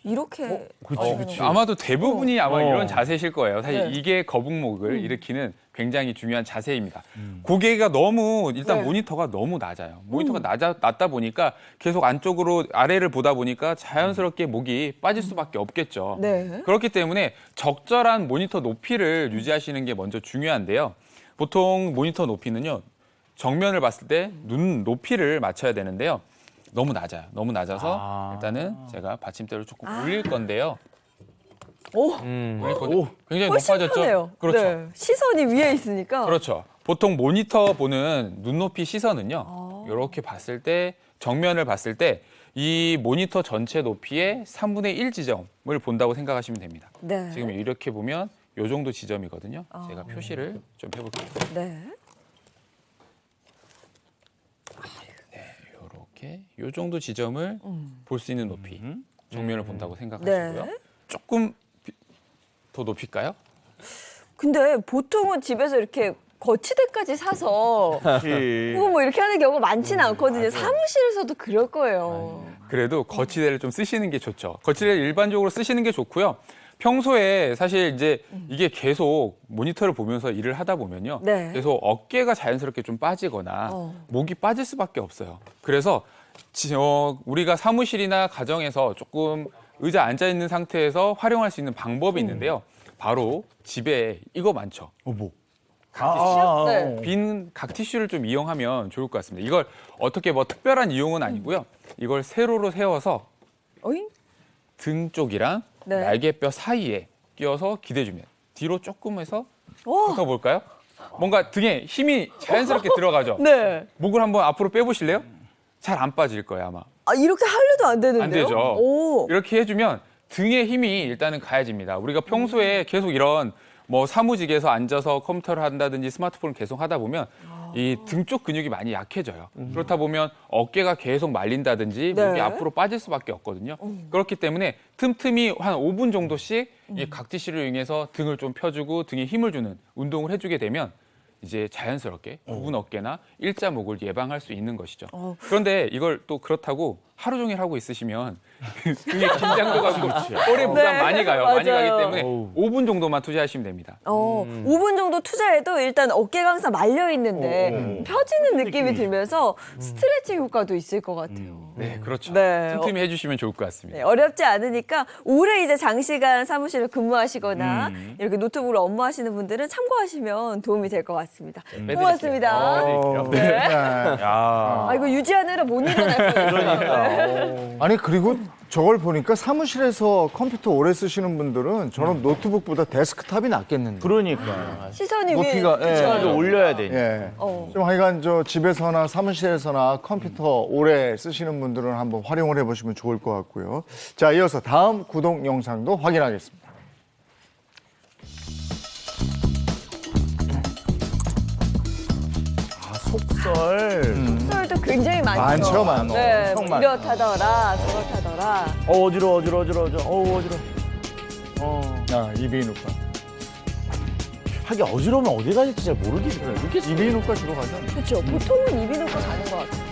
이렇게. 그렇지. 아마도 대부분이 아마 어. 이런 자세실 거예요. 사실 네. 이게 거북목을 일으키는 굉장히 중요한 자세입니다. 고개가 너무 일단 네. 모니터가 너무 낮아요. 모니터가 낮다 보니까 계속 안쪽으로 아래를 보다 보니까 자연스럽게 목이 빠질 수밖에 없겠죠. 네. 그렇기 때문에 적절한 모니터 높이를 유지하시는 게 먼저 중요한데요. 보통 모니터 높이는요. 정면을 봤을 때 눈 높이를 맞춰야 되는데요. 너무 낮아요. 너무 낮아서 일단은 제가 받침대를 조금 올릴 건데요. 오, 올릴 건데 굉장히 훨씬 높아졌죠? 편해요. 그렇죠. 네. 시선이 위에 있으니까. 그렇죠. 보통 모니터 보는 눈높이 시선은요. 이렇게 봤을 때 정면을 봤을 때 이 모니터 전체 높이의 3분의 1 지점을 본다고 생각하시면 됩니다. 네. 지금 이렇게 보면 이 정도 지점이거든요. 제가 표시를 좀 해볼게요. 네. 이렇게 이 정도 지점을 볼 수 있는 높이 정면을 본다고 생각하시고요. 네. 조금 더 높일까요? 근데 보통은 집에서 이렇게 거치대까지 사서 뭐 이렇게 하는 경우가 많지는 않거든요. 사무실에서도 그럴 거예요. 그래도 거치대를 좀 쓰시는 게 좋죠. 거치대를 일반적으로 쓰시는 게 좋고요. 평소에 사실 이제 이게 계속 모니터를 보면서 일을 하다 보면요. 네. 계속 어깨가 자연스럽게 좀 빠지거나 목이 빠질 수밖에 없어요. 그래서 우리가 사무실이나 가정에서 조금 의자 앉아 있는 상태에서 활용할 수 있는 방법이 있는데요. 바로 집에 이거 많죠. 뭐? 네. 빈 각티슈를 좀 이용하면 좋을 것 같습니다. 이걸 어떻게 뭐 특별한 이용은 아니고요. 이걸 세로로 세워서 어잉? 등 쪽이랑 네. 날개뼈 사이에 끼워서 기대주면 뒤로 조금 해서 와. 붙어볼까요? 뭔가 등에 힘이 자연스럽게 들어가죠. 네. 목을 한번 앞으로 빼보실래요? 잘 안 빠질 거예요 아마. 아, 이렇게 하려도 안 되는데요? 안 되죠. 오. 이렇게 해주면 등에 힘이 일단은 가해집니다. 우리가 평소에 계속 이런 뭐 사무직에서 앉아서 컴퓨터를 한다든지 스마트폰을 계속 하다 보면 이 등 쪽 근육이 많이 약해져요. 그렇다 보면 어깨가 계속 말린다든지 네. 목이 앞으로 빠질 수밖에 없거든요. 그렇기 때문에 틈틈이 한 5분 정도씩 이 각지시를 이용해서 등을 좀 펴주고 등에 힘을 주는 운동을 해주게 되면 이제 자연스럽게 굽은 어깨나 일자목을 예방할 수 있는 것이죠. 그런데 이걸 또 그렇다고 하루 종일 하고 있으시면 등에 긴장도 가고 허리 부담 네, 많이 가요. 많이 맞아요. 가기 때문에 5분 정도만 투자하시면 됩니다. 5분 정도 투자해도 일단 어깨가 항상 말려 있는데 펴지는 느낌이 들면서 스트레칭 효과도 있을 것 같아요. 네, 그렇죠. 네. 틈틈이 해주시면 좋을 것 같습니다. 네, 어렵지 않으니까 오래 이제 장시간 사무실을 근무하시거나 이렇게 노트북으로 업무하시는 분들은 참고하시면 도움이 될 것 같습니다. 고맙습니다. 네. 야. 아, 이거 유지하느라 못 일어날 뻔했어요. 아니 그리고 저걸 보니까 사무실에서 컴퓨터 오래 쓰시는 분들은 저는 노트북보다 데스크탑이 낫겠는데. 그러니까. 시선이 높이가, 위에. 예. 그쵸? 좀 올려야 돼. 예. 어. 좀 하여간 저 집에서나 사무실에서나 컴퓨터 오래 쓰시는 분들은 한번 활용을 해보시면 좋을 것 같고요. 자, 이어서 다음 구독 영상도 확인하겠습니다. 속설. 속설도 굉장히 많죠, 많죠. 많죠. 네, 엄청 뭐 많아. 이렇다더라, 저렇다더라. 어지러워. 아, 이비인후과. 하긴 어지러우면 어디 가실지 잘 모르겠어요. 이비인후과 주로 가죠. 그렇죠. 보통은 이비인후과 가는 것 같아요.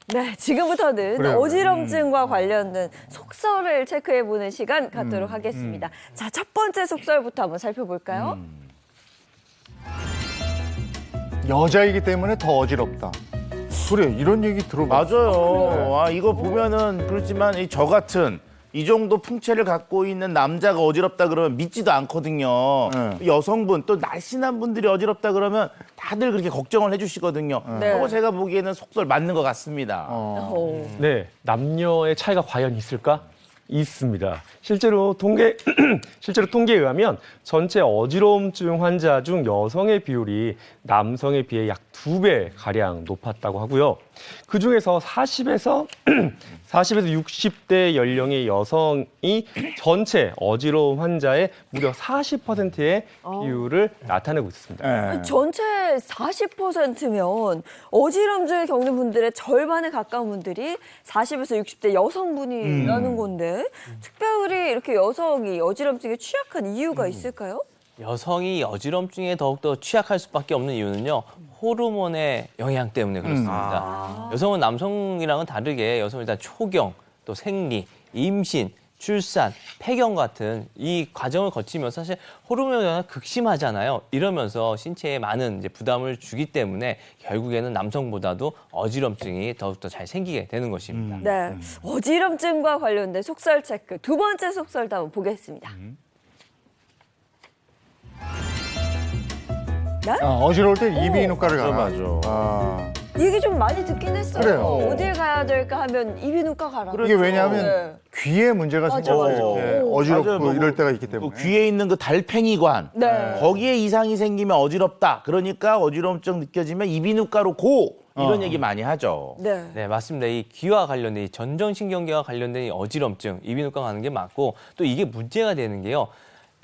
네, 지금부터는 그래요. 어지럼증과 관련된 속설을 체크해보는 시간 갖도록 하겠습니다. 자, 첫 번째 속설부터 한번 살펴볼까요? 여자이기 때문에 더 어지럽다. 그래, 이런 얘기 들어봤어. 맞아요. 아, 이거 보면은 그렇지만 저 같은 이 정도 풍채를 갖고 있는 남자가 어지럽다 그러면 믿지도 않거든요. 여성분 또 날씬한 분들이 어지럽다 그러면 다들 그렇게 걱정을 해주시거든요. 네. 그거 제가 보기에는 속설 맞는 것 같습니다. 네, 남녀의 차이가 과연 있을까? 있습니다. 실제로 통계에 의하면 전체 어지러움증 환자 중 여성의 비율이 남성에 비해 약 2배 가량 높았다고 하고요. 그 중에서 40에서 60대 연령의 여성이 전체 어지러움 환자의 무려 40%의 비율을 나타내고 있습니다. 예. 전체 40%면 어지럼증을 겪는 분들의 절반에 가까운 분들이 40에서 60대 여성분이라는 건데 특별히 이렇게 여성이 어지럼증에 취약한 이유가 있을까요? 여성이 어지럼증에 더욱더 취약할 수밖에 없는 이유는요. 호르몬의 영향 때문에 그렇습니다. 여성은 남성이랑은 다르게 여성은 일단 초경, 또 생리, 임신, 출산, 폐경 같은 이 과정을 거치면서 사실 호르몬 영향이 극심하잖아요. 이러면서 신체에 많은 이제 부담을 주기 때문에 결국에는 남성보다도 어지럼증이 더욱더 잘 생기게 되는 것입니다. 네, 어지럼증과 관련된 속설 체크 두 번째 속설도 한번 보겠습니다. 어지러울 때 이비인후과를 가라. 맞아. 아, 얘기 좀 많이 듣긴 했어요. 그래요. 어딜 가야 될까 하면 이비인후과 가라. 이게 왜냐하면 네. 귀에 문제가 맞아, 생겨서 맞아. 이렇게 어지럽고 맞아요. 뭐, 이럴 때가 있기 그 때문에. 귀에 있는 그 달팽이관 네. 거기에 이상이 생기면 어지럽다. 그러니까 어지러움증 느껴지면 이비인후과로 고 이런 얘기 많이 하죠. 네. 네, 맞습니다. 이 귀와 관련된 이 전정신경계와 관련된 이 어지럼증, 이비인후과 가는 게 맞고 또 이게 문제가 되는 게요.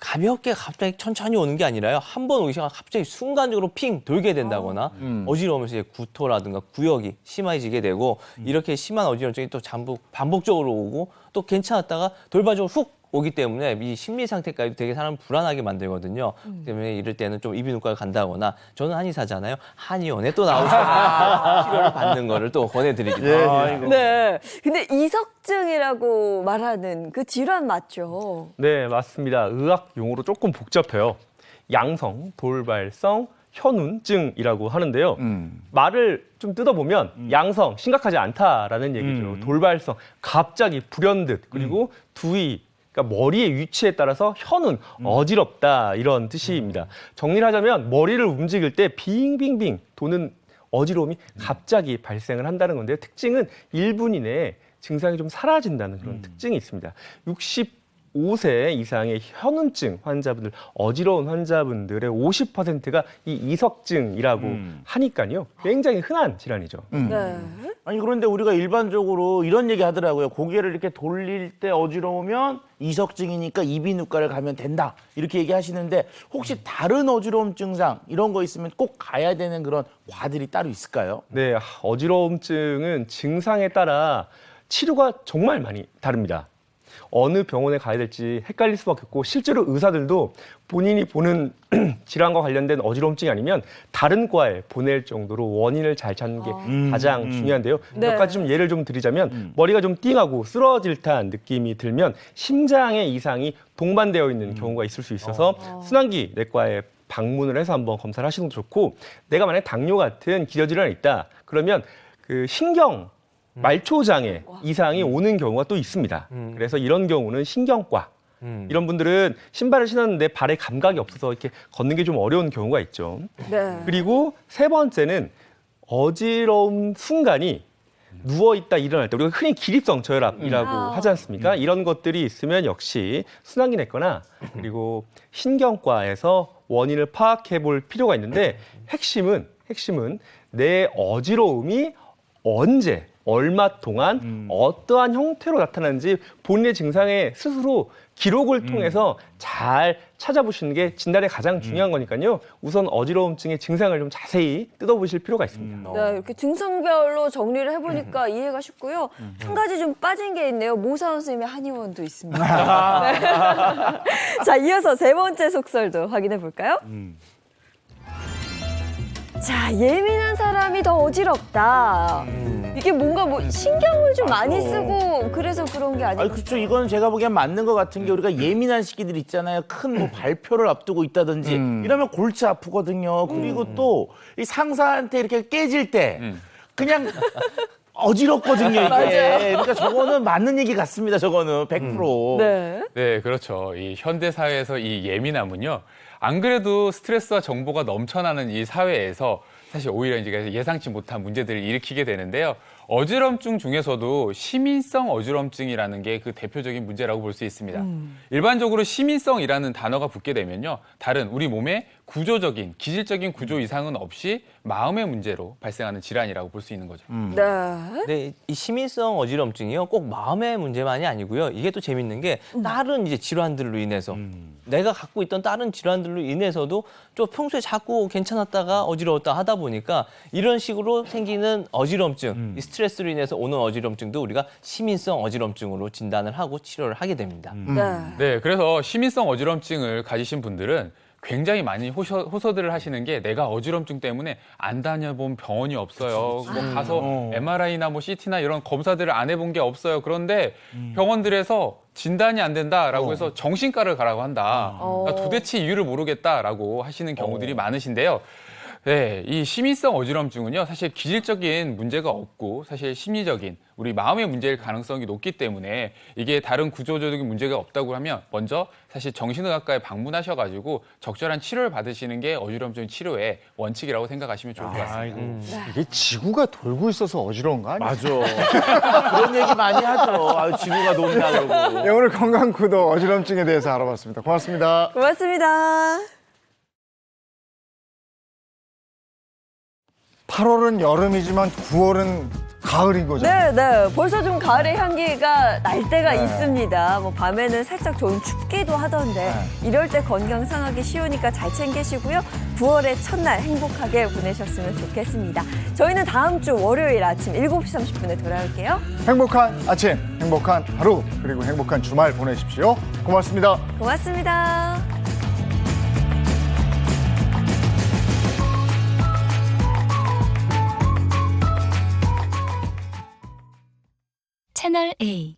가볍게 갑자기 천천히 오는 게 아니라요. 한 번 오기 시작하면 갑자기 순간적으로 핑 돌게 된다거나 어지러우면서 이제 구토라든가 구역이 심해지게 되고 이렇게 심한 어지럼증이 또 반복적으로 오고 또 괜찮았다가 돌발적으로 훅 오기 때문에 이 심리 상태까지 되게 사람을 불안하게 만들거든요. 때문에 이럴 때는 좀 이비인후과를 간다거나 저는 한의사잖아요. 한의원에 또 나오셔서 치료를 받는 거를 또 권해드리기도 합니다. 네. 근데 이석증이라고 말하는 그 질환 맞죠? 네, 맞습니다. 의학 용어로 조금 복잡해요. 양성, 돌발성, 현운증이라고 하는데요. 말을 좀 뜯어보면 양성, 심각하지 않다라는 얘기죠. 돌발성, 갑자기 불현듯, 그리고 두의, 그러니까 머리의 위치에 따라서 현운, 어지럽다 이런 뜻입니다. 정리를 하자면 머리를 움직일 때 빙빙빙 도는 어지러움이 갑자기 발생을 한다는 건데요. 특징은 1분 이내에 증상이 좀 사라진다는 그런 특징이 있습니다. 65세 이상의 현운증 환자분들, 어지러운 환자분들의 50%가 이 이석증이라고 하니까요. 굉장히 흔한 질환이죠. 네. 아니 그런데 우리가 일반적으로 이런 얘기 하더라고요. 고개를 이렇게 돌릴 때 어지러우면 이석증이니까 이비인후과를 가면 된다. 이렇게 얘기하시는데 혹시 다른 어지러움 증상 이런 거 있으면 꼭 가야 되는 그런 과들이 따로 있을까요? 네, 어지러움증은 증상에 따라 치료가 정말 많이 다릅니다. 어느 병원에 가야 될지 헷갈릴 수밖에 없고 실제로 의사들도 본인이 보는 질환과 관련된 어지러움증이 아니면 다른 과에 보낼 정도로 원인을 잘 찾는 게 가장 중요한데요. 네. 몇 가지 좀 예를 좀 드리자면 머리가 좀 띵하고 쓰러질 듯한 느낌이 들면 심장의 이상이 동반되어 있는 경우가 있을 수 있어서 순환기 내과에 방문을 해서 한번 검사를 하시는 것도 좋고 내가 만약에 당뇨 같은 기저질환이 있다 그러면 그 신경 말초장애 이상이 오는 경우가 또 있습니다. 그래서 이런 경우는 신경과 이런 분들은 신발을 신었는데 발에 감각이 없어서 이렇게 걷는 게 좀 어려운 경우가 있죠. 네. 그리고 세 번째는 어지러운 순간이 누워있다 일어날 때 우리가 흔히 기립성 저혈압이라고 하지 않습니까? 이런 것들이 있으면 역시 순환기 내과나 그리고 신경과에서 원인을 파악해 볼 필요가 있는데 핵심은 내 어지러움이 언제 얼마 동안 어떠한 형태로 나타나는지 본인의 증상에 스스로 기록을 통해서 잘 찾아보시는 게 진단에 가장 중요한 거니까요. 우선 어지러움증의 증상을 좀 자세히 뜯어보실 필요가 있습니다. 네, 이렇게 증상별로 정리를 해보니까 이해가 쉽고요. 한 가지 좀 빠진 게 있네요. 모사원 선생님의 한의원도 있습니다. 네. 자, 이어서 세 번째 속설도 확인해 볼까요? 자, 예민한 사람이 더 어지럽다. 이게 뭔가 뭐 신경을 좀 많이 쓰고 그래서 그런 게 아닐까? 아니 그렇죠. 이거는 제가 보기엔 맞는 것 같은 게 우리가 예민한 시기들 있잖아요. 큰 뭐 발표를 앞두고 있다든지 이러면 골치 아프거든요. 그리고 또 이 상사한테 이렇게 깨질 때 그냥 어지럽거든요. 이게. 그러니까 저거는 맞는 얘기 같습니다. 저거는 100%. 네. 네, 그렇죠. 이 현대 사회에서 이 예민함은요. 안 그래도 스트레스와 정보가 넘쳐나는 이 사회에서 사실 오히려 이제 예상치 못한 문제들을 일으키게 되는데요. 어지럼증 중에서도 시민성 어지럼증이라는 게 그 대표적인 문제라고 볼 수 있습니다. 일반적으로 시민성이라는 단어가 붙게 되면요. 다른 우리 몸의 구조적인, 기질적인 구조 이상은 없이 마음의 문제로 발생하는 질환이라고 볼 수 있는 거죠. 네. 네, 이 시민성 어지럼증이요, 꼭 마음의 문제만이 아니고요. 이게 또 재밌는 게 다른 이제 질환들로 인해서 내가 갖고 있던 다른 질환들로 인해서도 좀 평소에 자꾸 괜찮았다가 어지러웠다 하다 보니까 이런 식으로 생기는 어지럼증, 이 스트레스로 인해서 오는 어지럼증도 우리가 시민성 어지럼증으로 진단을 하고 치료를 하게 됩니다. 네, 그래서 시민성 어지럼증을 가지신 분들은 굉장히 많이 호소들을 하시는 게 내가 어지럼증 때문에 안 다녀본 병원이 없어요. 뭐 가서 MRI나 뭐 CT나 이런 검사들을 안 해본 게 없어요. 그런데 병원들에서 진단이 안 된다라고 해서 정신과를 가라고 한다. 그러니까 도대체 이유를 모르겠다라고 하시는 경우들이 많으신데요. 네, 이 시민성 어지럼증은요, 사실 기질적인 문제가 없고 사실 심리적인 우리 마음의 문제일 가능성이 높기 때문에 이게 다른 구조적인 문제가 없다고 하면 먼저 사실 정신의학과에 방문하셔가지고 적절한 치료를 받으시는 게 어지럼증 치료의 원칙이라고 생각하시면 좋을 것 같습니다. 이게 지구가 돌고 있어서 어지러운 거 아니야? 맞아. 그런 얘기 많이 하죠. 아유, 지구가 돈다 그러고. 네, 오늘 건강 구독 어지럼증에 대해서 알아봤습니다. 고맙습니다. 고맙습니다. 8월은 여름이지만 9월은 가을인 거죠. 네, 네. 벌써 좀 가을의 향기가 날 때가 네. 있습니다. 뭐 밤에는 살짝 좀 춥기도 하던데 이럴 때 건강 상하기 쉬우니까 잘 챙기시고요. 9월의 첫날 행복하게 보내셨으면 좋겠습니다. 저희는 다음 주 월요일 아침 7시 30분에 돌아올게요. 행복한 아침, 행복한 하루, 그리고 행복한 주말 보내십시오. 고맙습니다. 고맙습니다. 채널 A